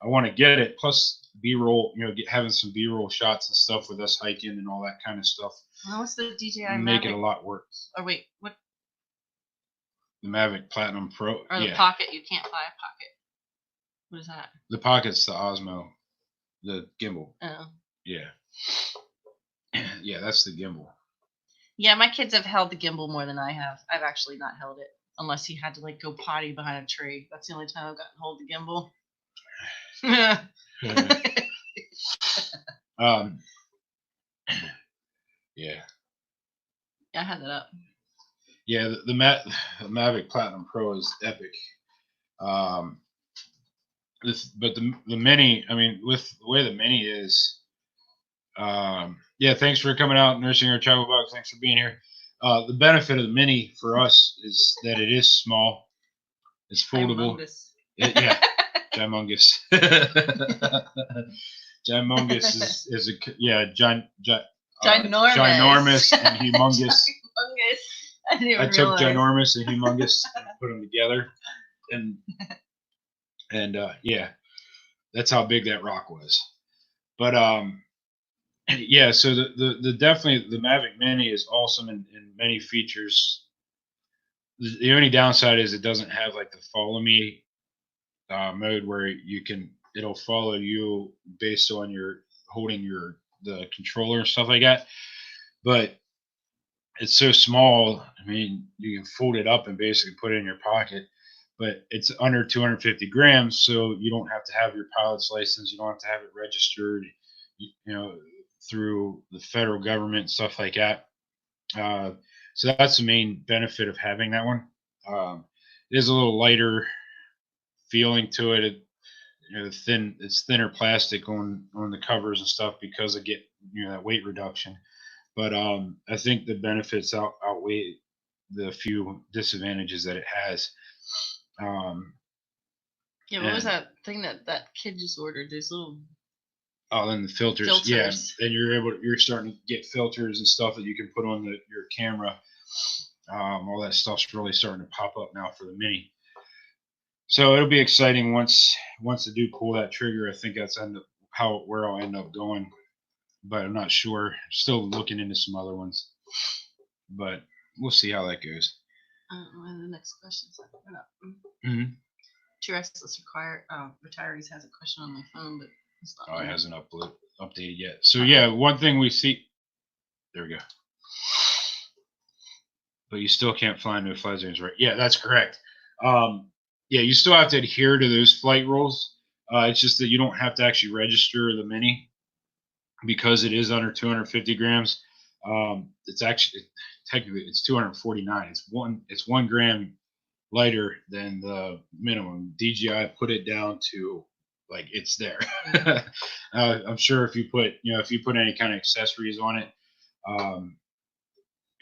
I want to get it. Plus B-roll, having some B-roll shots and stuff with us hiking and all that kind of stuff. Well, what's the DJI make Mavic? It a lot work. Oh wait, what? The Mavic Platinum Pro. Or the Pocket? You can't buy a Pocket. What is that? The Pocket's the Osmo, the gimbal. Oh. Yeah. Yeah, that's the gimbal. Yeah, my kids have held the gimbal more than I have. I've actually not held it, unless he had to go potty behind a tree. That's the only time I've gotten hold of the gimbal. Yeah. I had that up. Yeah, the Mavic Platinum Pro is epic. But the Mini, I mean, with the way the Mini is, yeah, thanks for coming out, nursing our travel bugs. Thanks for being here. The benefit of the Mini for us is that it is small. It's foldable. Yeah, Gymongous. Gymongous is ginormous and humongous. I didn't I took realize. ginormous and humongous and put them together, and yeah, that's how big that rock was. But yeah, so the definitely the Mavic Mini is awesome in many features. The only downside is it doesn't have like the follow me mode where it'll follow you based on your holding the controller and stuff like that. But it's so small. I mean, you can fold it up and basically put it in your pocket. But it's under 250 grams, so you don't have to have your pilot's license. You don't have to have it registered, through the federal government, stuff like that. So that's the main benefit of having that one. It is a little lighter feeling to it. It's thinner plastic on the covers and stuff because of that weight reduction. But I think the benefits outweigh the few disadvantages that it has. Yeah, what was that thing that kid just ordered? There's little. Oh, then the filters. Yeah, and you're starting to get filters and stuff that you can put on your camera. All that stuff's really starting to pop up now for the Mini. So it'll be exciting once I do pull that trigger. I think that's where I'll end up going, but I'm not sure. Still looking into some other ones, but we'll see how that goes. The next question is coming up. Mm-hmm. Two Restless Retirees has a question on my phone, but it's not. It hasn't updated yet. So yeah, one thing we see. There we go. But you still can't fly no fly zones, right? Yeah, that's correct. Yeah, you still have to adhere to those flight rules. It's just that you don't have to actually register the Mini because it is under 250 grams. It's actually technically it's 249. It's 1 gram lighter than the minimum. DJI put it down to like it's there. I'm sure if you put any kind of accessories on it,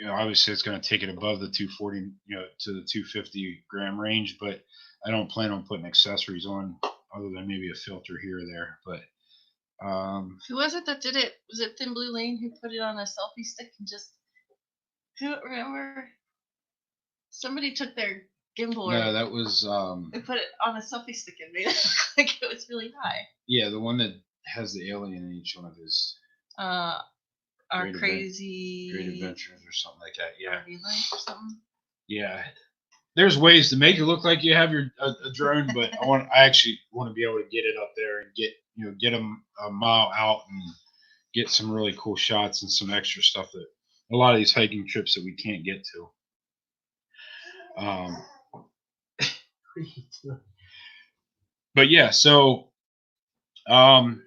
obviously it's going to take it above the 240, to the 250 gram range, but I don't plan on putting accessories on other than maybe a filter here or there. But who was it that did it? Was it Thin Blue Lane who put it on a selfie stick and just? I don't remember. Somebody took their gimbal. No, that was. They put it on a selfie stick and made it look like it was really high. Yeah, the one that has the alien in each one of his. Our crazy Great Adventures or something like that. Yeah. Life or something. Yeah. There's ways to make it look like you have a drone, but I actually want to be able to get it up there and get them a mile out and get some really cool shots and some extra stuff that a lot of these hiking trips that we can't get to. But yeah, so let's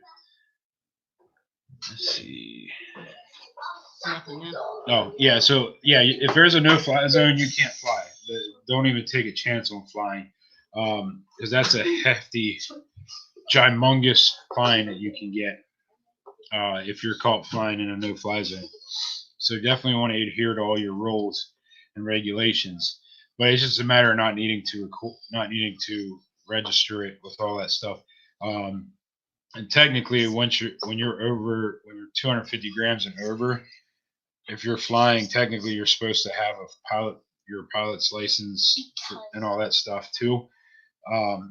see. Nothing. Oh yeah, so yeah, if there's a no-fly zone, you can't fly. Don't even take a chance on flying, because that's a hefty, gymongous fine that you can get if you're caught flying in a no-fly zone. So definitely want to adhere to all your rules and regulations. But it's just a matter of not needing to register it with all that stuff. And technically, when you're 250 grams and over, if you're flying, technically you're supposed to have your pilot's license and all that stuff too.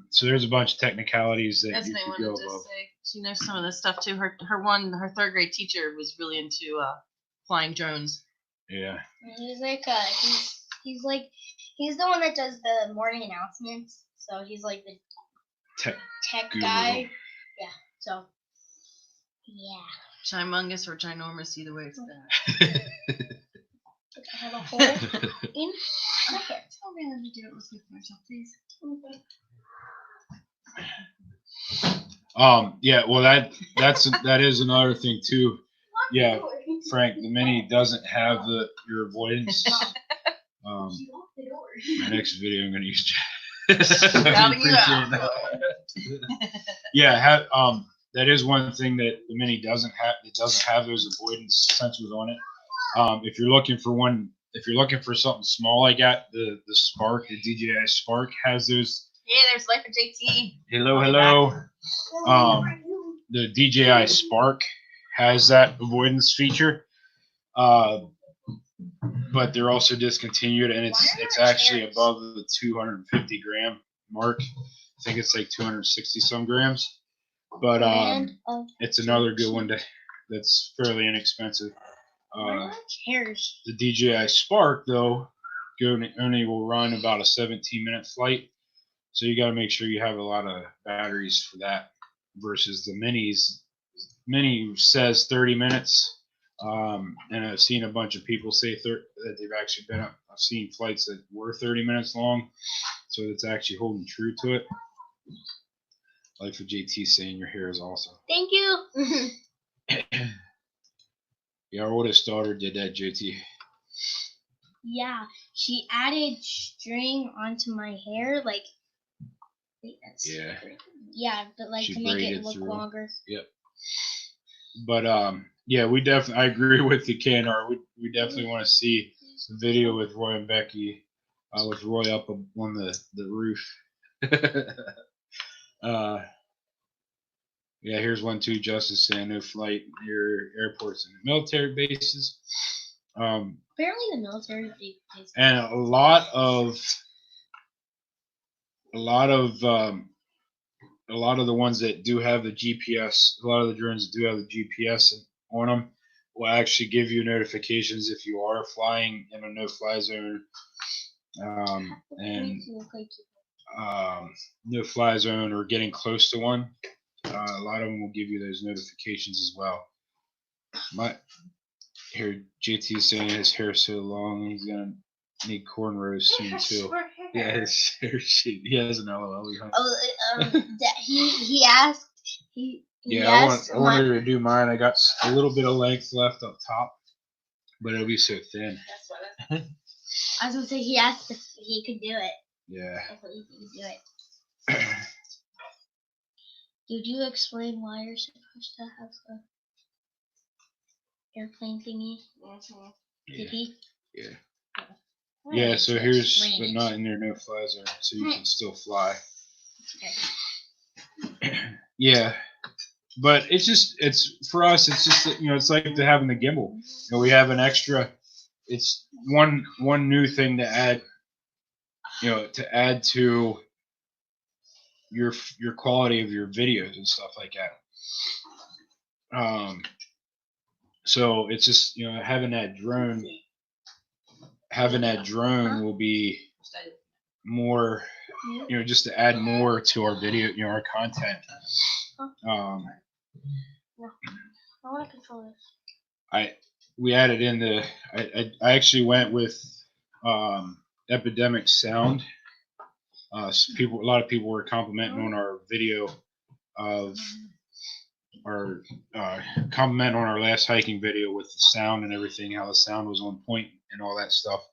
So there's a bunch of technicalities that you could go above. She knows some of this stuff too. Her third grade teacher was really into flying drones. Yeah. He's like he's the one that does the morning announcements. So he's like the tech guy. Yeah. So yeah. Gymongous or ginormous, either way it's bad. I have a hole in my hair. Tell me how to do it with myself, please. Yeah, well that is another thing too. Yeah, Frank, the Mini doesn't have your avoidance. My next video I'm gonna use. Yeah, that is one thing that the Mini doesn't have. It doesn't have those avoidance sensors on it. If you're looking for something small like that, the Spark, the DJI Spark has those. Yeah, there's Life of JT. Hello. The DJI Spark has that avoidance feature. But but they're also discontinued, and it's actually above the 250 gram mark. I think it's like 260 some grams, but it's another good one that's fairly inexpensive. The DJI Spark though only will run about a 17-minute flight, so you got to make sure you have a lot of batteries for that. Versus the minis, mini says 30 minutes. And I've seen a bunch of people say that they've actually been up. I've seen flights that were 30 minutes long, so it's actually holding true to it. Like for JT saying, your hair is awesome. Thank you. Yeah, our oldest daughter did that, JT. Yeah, she added string onto my hair, like. Yeah. Yeah, but like to make it look longer. Yep. But yeah, I agree with the KNR. We definitely want to see the video with Roy and Becky, with Roy up on the roof. Yeah, here's one too. Justice saying no flight near airports and military bases. Apparently the military bases. And a lot of the ones that do have the GPS, a lot of the drones that do have the GPS on them will actually give you notifications if you are flying in a no-fly zone, and no-fly zone or getting close to one. A lot of them will give you those notifications as well. Here, JT saying his hair is so long, he's gonna need cornrows soon too. Yeah, his hair. He has an LOL. He asked. I wanted to do mine. I got a little bit of length left up top, but it'll be so thin. I was gonna say he asked if he could do it. Yeah. I thought he could do it. Did you explain why you're supposed to have the airplane thingy? Mm-hmm. Did he? Yeah. Yeah, so here's, but not in their no-fly zone, so you can still fly. Okay. Yeah, but it's for us. It's just it's like having the gimbal. We have an extra. It's one new thing to add. To add to your quality of your videos and stuff like that. So it's just having that drone. Having that drone will be more, just to add more to our video, our content. I want to control this. We added in I actually went with Epidemic Sound. A lot of people were complimenting on our video of our comment on our last hiking video with the sound and everything, how the sound was on point and all that stuff.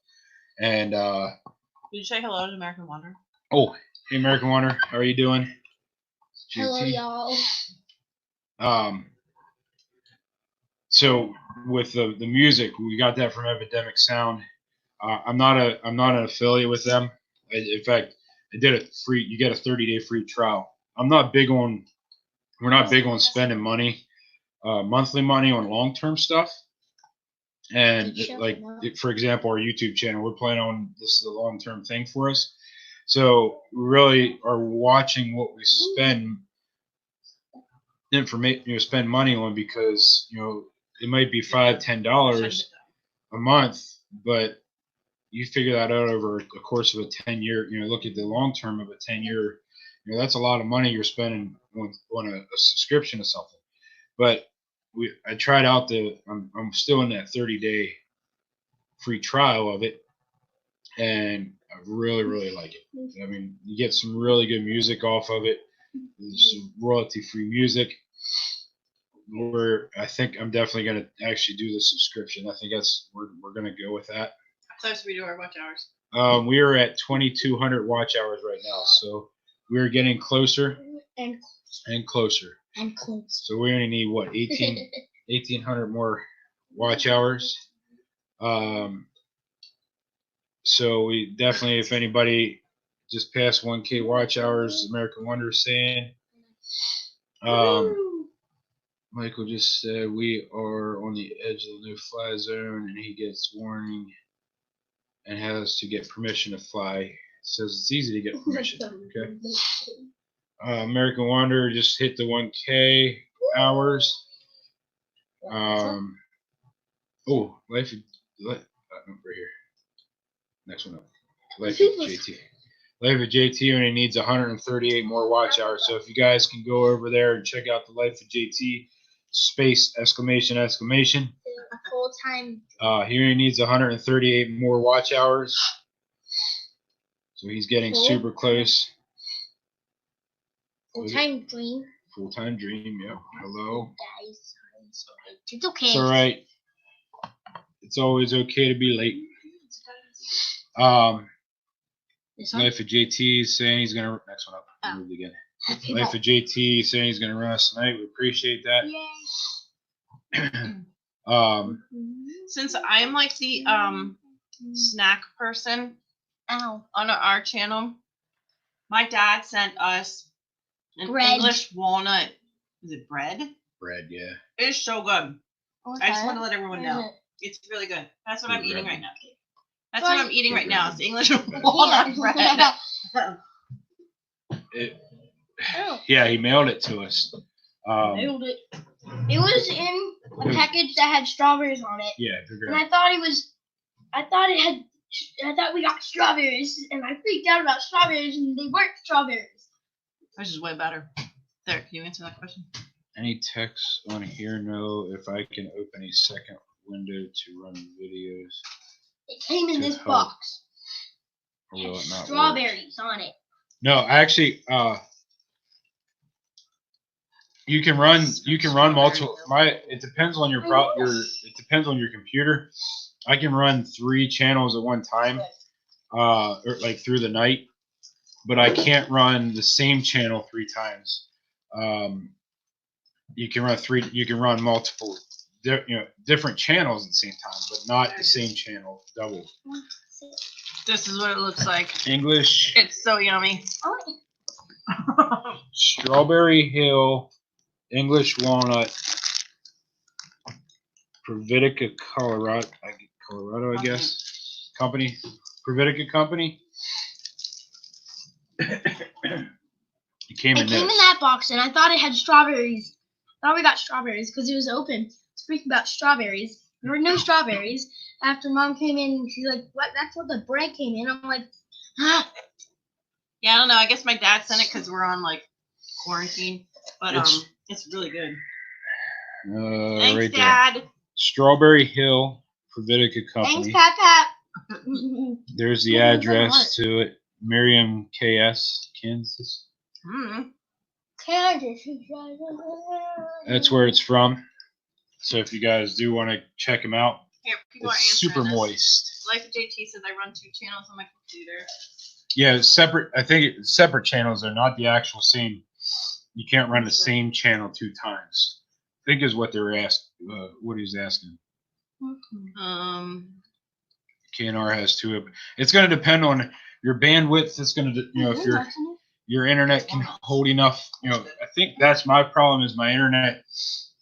And did you say hello to American Wonder? Oh, hey American Wonder, how are you doing? Hello, y'all. So with the music, we got that from Epidemic Sound. I'm not an affiliate with them. In fact, I did a free. You get a 30-day free trial. We're not big on spending money, monthly money on long-term stuff. And for example, our YouTube channel, we're planning on this is a long-term thing for us. So we really are watching what we spend spend money on, because it might be $5-10 a month, but you figure that out over the course of a 10-year. Look at the long term of a 10-year. That's a lot of money you're spending on a subscription to something. But I tried out I'm still in that 30-day free trial of it, and I really, really like it. I mean, you get some really good music off of it. There's some royalty-free music. I think I'm definitely going to actually do the subscription. I think we're going to go with that. How close we do our watch hours? We are at 2,200 watch hours right now, so we're getting closer and closer. So we only need 1,800 more watch hours. So we definitely, if anybody just passed 1K watch hours, American Wonder is saying. Michael just said we are on the edge of the no-fly zone, and he gets warning and has to get permission to fly. It says it's easy to get permission. Okay. American Wanderer just hit the 1K hours. Life right here. Next one up. Life of JT. Life of JT only needs 138 more watch hours. So if you guys can go over there and check out the Life of JT space exclamation. Full time. He only needs 138 more watch hours. So he's getting super close. Full time dream. Full time dream. Yep. Hello. It's okay. It's all right. It's always okay to be late. Life of JT is saying he's gonna next one up. Move it again. Life of JT is saying he's gonna run us tonight. We appreciate that. Since I'm like the snack person on our channel, my dad sent us an English walnut. Is it bread? Bread, yeah. It's so good. I just want to let everyone know. It's really good. That's what I'm eating right now. That's what I'm eating right now. It's English walnut bread. Yeah, he mailed it to us. Mailed it. It was in a package that had strawberries on it. Yeah, and I thought we got strawberries, and I freaked out about strawberries, and they weren't strawberries. Which is way better. There, can you answer that question? Any text on here? No. If I can open a second window to run videos. It came in this box. Or will it not strawberries on it. No, actually, you can run multiple. It depends on your computer. I can run 3 channels at one time, or like through the night, but I can't run the same channel 3 times. You can run multiple, different channels at the same time, but not the same channel double. This is what it looks like. English. It's so yummy. Strawberry Hill, English walnut, Provitica, Colorado, I guess. Company, Provitica Company. It came in that box, and I thought it had strawberries. I thought we got strawberries because it was open. It's freaking about strawberries. There were no strawberries. After Mom came in, she's like, "What? That's what the bread came in." I'm like, "Ah." Yeah, I don't know. I guess my dad sent it because we're on like quarantine, but it's really good. Thanks, right Dad. There. Strawberry Hill, Provitica Company. Thanks, Pat. There's the address to it. Miriam, KS, Kansas. Kansas. That's where it's from. So if you guys do want to check them out, it's super moist. Life of JT says I run 2 channels on my computer. Yeah, separate. I think separate channels. They're not the actual same. You can't run the same channel 2 times. I think is what they're asking. What he's asking. KNR has 2. It's going to depend on your bandwidth. It's going to, if your internet can hold enough. I think that's my problem. Is my internet.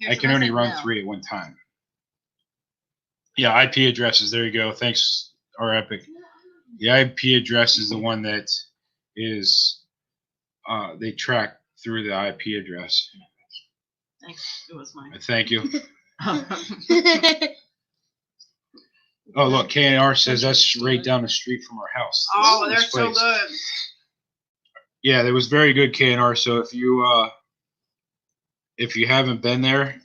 I can only run 3 at one time. Yeah, IP addresses. There you go. Thanks, our Epic. The IP address is the one that is they track through the IP address. Thanks. It was mine. Thank you. Oh, look, KNR says that's right down the street from our house. Oh, they're so good. Yeah, that was very good, KNR. So if you haven't been there,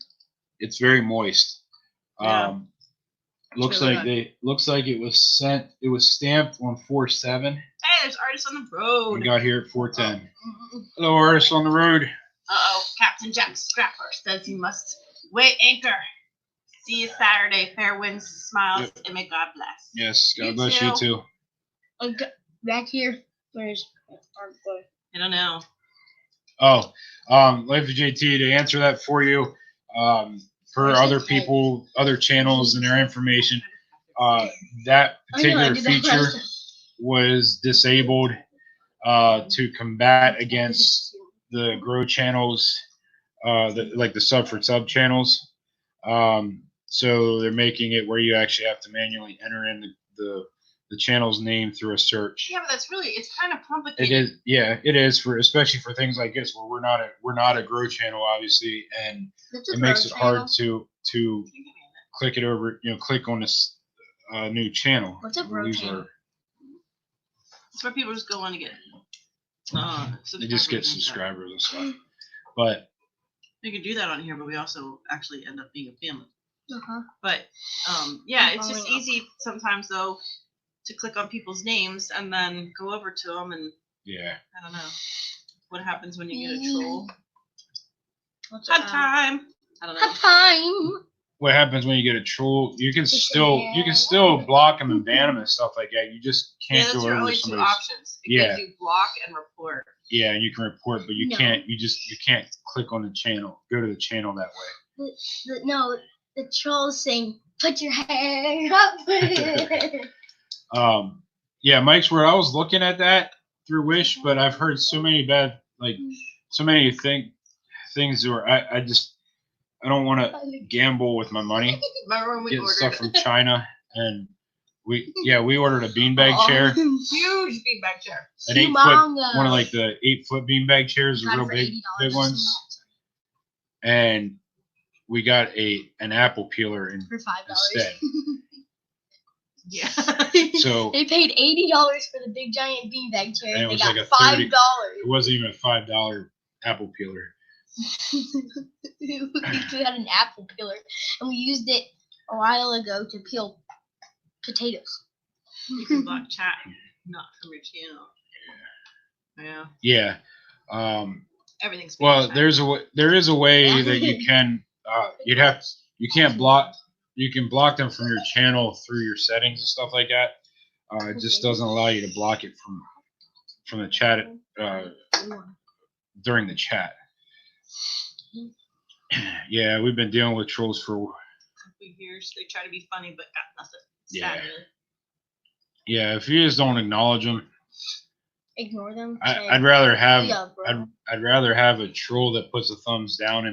it's very moist. Yeah. Looks like it was sent. It was stamped on 4/7. Hey, there's artists on the road. We got here at 4/10. Hello, artists on the road. Captain Jack Scrapper says you must weigh anchor. See you Saturday. Fair winds, smiles, and may God bless. Yes, God bless you too. Back here, where's our boy? I don't know. Oh, Life of JT, to answer that for you, for other people, other channels and their information, that particular feature was disabled to combat against the grow channels, like the sub for sub channels. So they're making it where you actually have to manually enter in the the channel's name through a search. Yeah, but it's kind of complicated. It is, yeah, it is especially for things like this where we're not a grow channel, obviously, and it makes it hard to click it over, click on this new channel. What's a grow channel? It's where people just go on to get. They just get subscribers and stuff. But we can do that on here, but we also actually end up being a family. Uh-huh. But yeah, it's just easy sometimes though to click on people's names and then go over to them and I don't know what happens when you get a troll. Hot time. I don't know. Hot time. What happens when you get a troll? You can still block them and ban them and stuff like that. You just can't go over only somebody's. Two options. It gives you block and report. Yeah, you can report, but you can't. You can't click on the channel. Go to the channel that way. The trolls saying, "Put your hand up." Yeah, Mike's where I was looking at that through Wish, but I've heard so many things where I don't want to gamble with my money. Remember when we ordered stuff from China, and we ordered a beanbag chair. Huge beanbag chair. An 8-foot, one of like the 8-foot beanbag chairs, the real big ones. And we got an apple peeler for $5 instead. Yeah. So they paid $80 for the big giant beanbag chair, and they got like $5. It wasn't even a $5 apple peeler. We had an apple peeler, and we used it a while ago to peel potatoes. You can block chat, not from your channel. Yeah. Yeah. Everything's. Well, there is a way that you can. You can't block. You can block them from your channel through your settings and stuff like that. It just doesn't allow you to block it from the chat during the chat. Yeah, we've been dealing with trolls for years. They try to be funny, but got nothing. Yeah. Yeah, if you just don't acknowledge them, ignore them. I'd rather have I'd rather have a troll that puts a thumbs down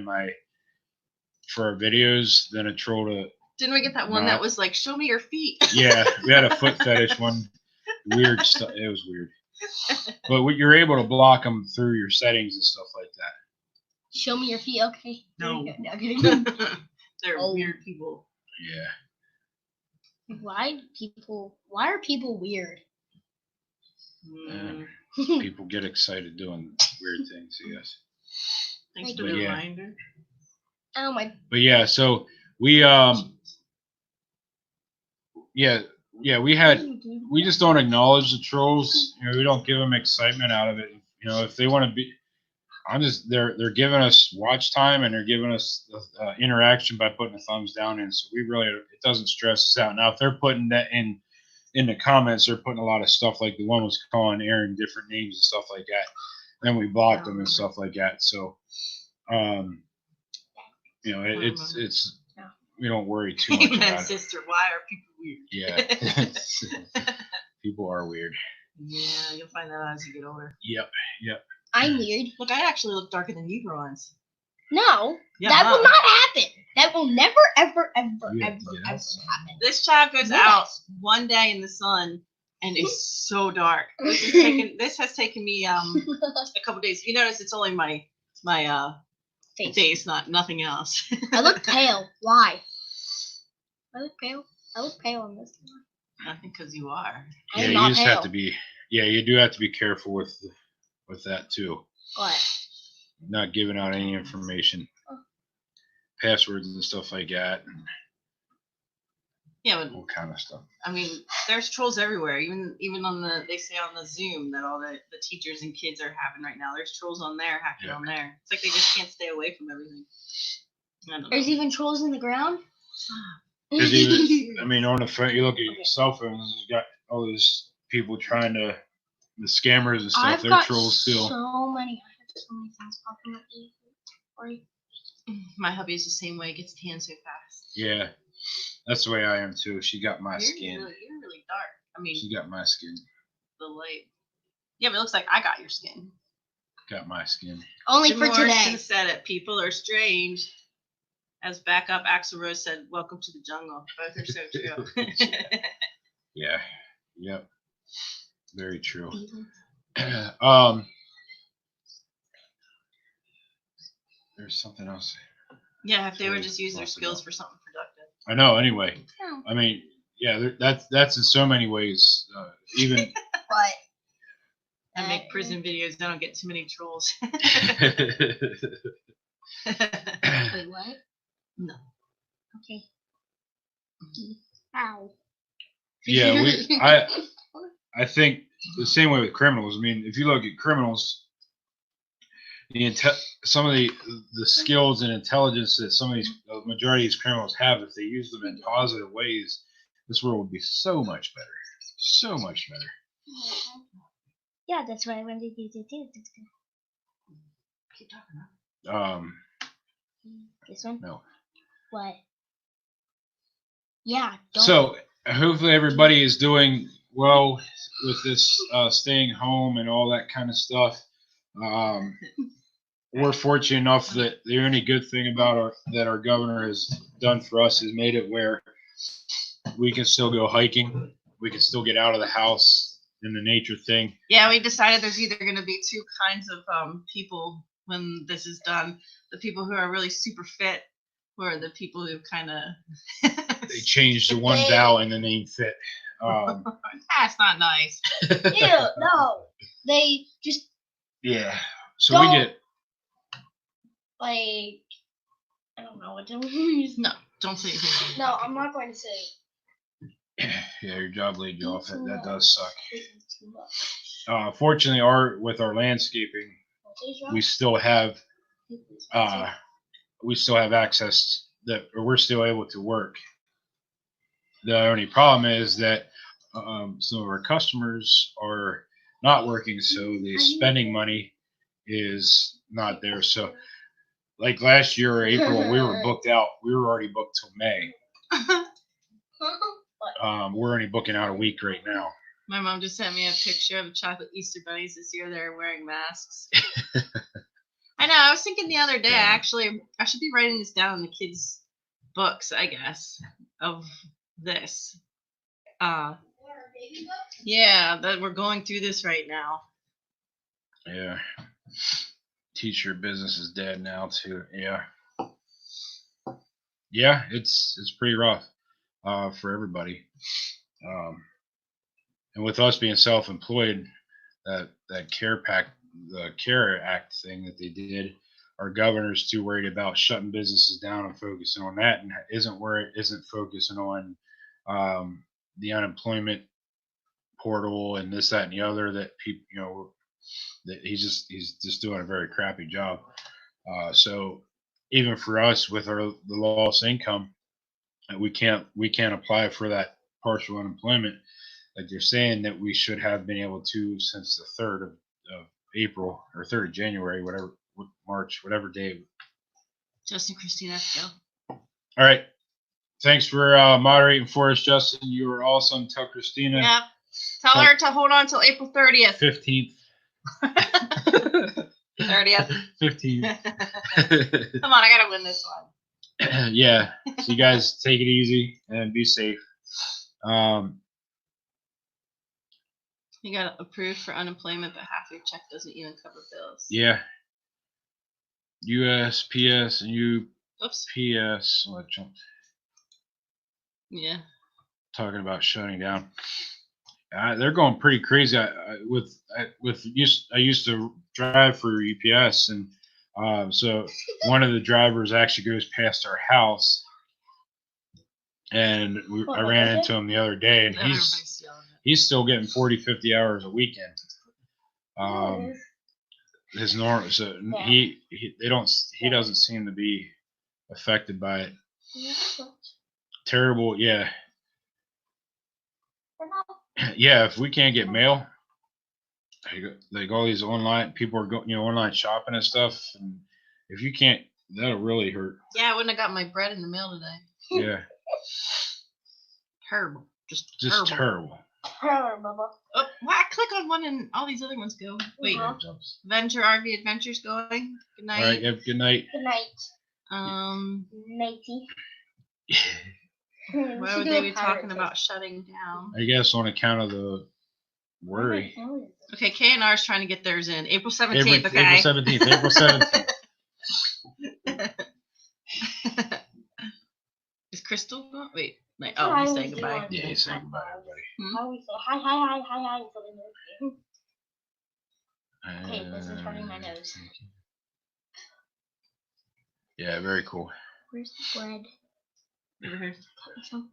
for our videos than a troll to. Didn't we get that one that was like, show me your feet? Yeah, we had a foot fetish one. Weird stuff. It was weird. But you're able to block them through your settings and stuff like that. Show me your feet, okay? No. They're weird people. Yeah. Why are people weird? People get excited doing weird things, yes. Thanks for the reminder. Oh my. But yeah, so we we just don't acknowledge the trolls. We don't give them excitement out of it. If they want to be, they're giving us watch time and they're giving us interaction by putting a thumbs down in. So it doesn't stress us out. Now, if they're putting that in the comments, they're putting a lot of stuff like the one was calling Aaron different names and stuff like that. Then we blocked them and stuff like that. So, it's we don't worry too much about it. Sister, why are people weird? Yeah. People are weird. Yeah, you'll find that out as you get older. Yep. I'm weird. Look, I actually look darker than you bronze. No, that will not happen. That will never, ever happen. This child goes out one day in the sun and it's so dark. This has taken me a couple days. You notice it's only my face, nothing else. I look pale. Why? I look pale. I look pale on this one. I think because you are. Yeah, you just have to be. Yeah, you do have to be careful with that too. What? Not giving out any information, passwords and stuff like that. Yeah, but all kind of stuff. I mean, there's trolls everywhere. Even on they say on the Zoom that all the teachers and kids are having right now. There's trolls on there, hacking on there. It's like they just can't stay away from everything. There's even trolls in the ground. There's even, on the phone, you look at your cell phones, you got all these people trying to, the scammers and stuff. They're trolls still. So many things popping up. My hubby is the same way. It gets tan so fast. Yeah, that's the way I am too. She got my skin. You're really dark. She got my skin. The light. Yeah, but it looks like I got your skin. Got my skin. Only for today. Said it. People are strange. As backup, Axl Rose said, "Welcome to the jungle." Both are so true. Yeah. Yep. Very true. Beaver. There's something else. Yeah, if they would Totally just use their lost it skills all. for something productive. I know. Anyway, Oh. I mean, yeah, that's in so many ways. Even What? I make prison videos. I don't get too many trolls. Wait, what? No. Okay. Ow. yeah, I think the same way with criminals. I mean, if you look at criminals, some of the skills and intelligence that some of these majority of these criminals have, if they use them in positive ways, this world would be so much better. So much better. Yeah, that's why I went to do. Keep talking. This one? No. What? Yeah. Don't. So hopefully everybody is doing well with this staying home and all that kind of stuff. We're fortunate enough that the only good thing about that our governor has done for us is made it where we can still go hiking. We can still get out of the house in the nature thing. Yeah, we decided there's either going to be two kinds of people when this is done. The people who are really super fit, or the people who kind of... They changed the one vowel in the name fit. That's not nice. Ew, no. They just Yeah. So we get... like... I don't know what to use. No, don't say anything. No, I'm not going to say. Yeah, your job laid you off. That does suck. Too Fortunately, with our landscaping, much. we still have access or we're still able to work. The only problem is that some of our customers are not working, so the spending money is not there. So, like last year or April, we were booked out. We were already booked till May. We're only booking out a week right now. My mom just sent me a picture of chocolate Easter bunnies this year. They're wearing masks. I know. I was thinking the other day, I should be writing this down in the kids' books, I guess, of this. Yeah, that we're going through this right now. Yeah. T-shirt business is dead now too. Yeah. Yeah, it's pretty rough for everybody. And with us being self-employed, that the CARE Act thing that they did, our governor's too worried about shutting businesses down and focusing on that, and isn't focusing on the unemployment portal and this, that, and the other that people, that he's just doing a very crappy job. So even for us with the lost income, we can't apply for that partial unemployment like they're saying that we should have been able to since the 3rd of April or 3rd of January, March, whatever day. Justin, Christina, go. All right. Thanks for moderating for us, Justin. You were awesome. Tell Christina. Yep. Tell her to hold on till April 30th. 15th. 30th. 15th. Come on, I gotta win this one. Yeah. So you guys take it easy and be safe. You got approved for unemployment, but half your check doesn't even cover bills. Yeah. USPS and UPS. Oh, I jumped. Yeah. Talking about shutting down. They're going pretty crazy. I used to drive for UPS, and so one of the drivers actually goes past our house, and I ran into him the other day, and he's still getting 40, 50 hours a weekend. His normal, so he doesn't seem to be affected by it. Terrible, yeah. Yeah, if we can't get mail, like all these online people are going, online shopping and stuff, and if you can't, that'll really hurt. Yeah, I wouldn't have got my bread in the mail today. Yeah. Terrible. Just terrible. Oh, why click on one and all these other ones go? Wait. Venture RV Adventures going. Good night. All right. Good night. Good night. Matey. Why would they be talking about shutting down? I guess on account of the worry. Okay, K&R is trying to get theirs in April 17th. Okay. April 17th. April 17th. Is Crystal going? Wait. He's saying goodbye. Yeah, he's saying goodbye, everybody. I always say hi. Until they move you. Okay, this is hurting my nose. Yeah, very cool. Where's the bread? Over here.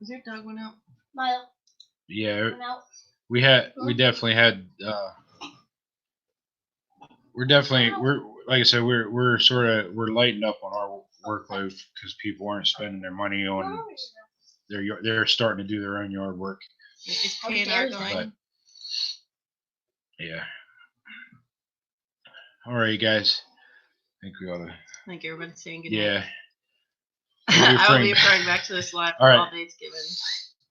Is your dog went out? Milo. Yeah, Went out. we definitely had we're like I said, we're lighting up on our workload because people aren't spending their money on they're starting to do their own yard work. Is K&R going? But yeah. All right, guys. I think we ought to. I think everyone's saying good night. Yeah. I will be referring back to this live All right. all dates given.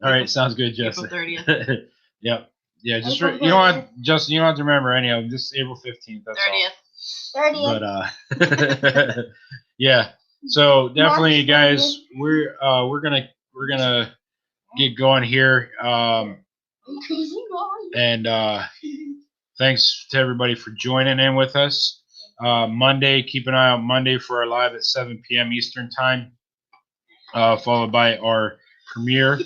All right, sounds good, Justin. April 30th. Yep. Yeah, just you don't have Justin. You don't have to remember any of them. Just April 15th. That's 30th. all. But yeah. So definitely, guys, we're gonna get going here. And thanks to everybody for joining in with us. Monday, keep an eye out Monday for our live at 7 p.m. Eastern time, followed by our premiere.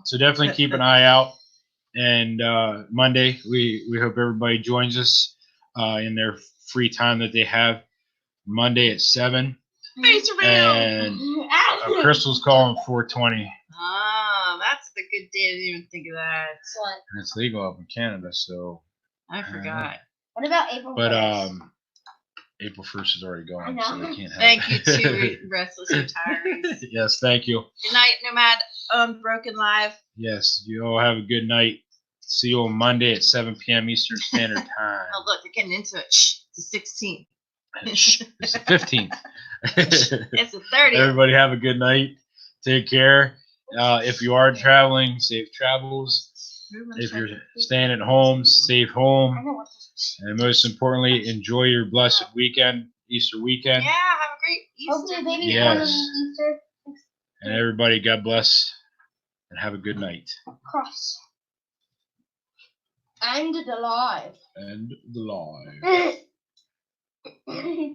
So definitely keep an eye out. And Monday, we hope everybody joins us in their free time that they have. Monday at 7. And Crystal's calling 4:20. Oh, that's a good day. I didn't even think of that. What? And it's legal up in Canada, so. I forgot. What about April 1st? But April 1st is already gone, so we can't have Thank you to Restless Retirees. Yes, thank you. Good night, Nomad Unbroken Live. Yes, you all have a good night. See you on Monday at 7 p.m. Eastern Standard Time. Oh, look, they're getting into it. Shh, it's the 16th. It's the 15th. It's the 30th. Everybody have a good night. Take care. If you are traveling, safe travels. If you're staying at home, safe home. And most importantly, enjoy your blessed weekend, Easter weekend. Yeah, have a great Easter. Baby, yes. Easter. And everybody, God bless. And have a good night. Cross. And the live. And the live.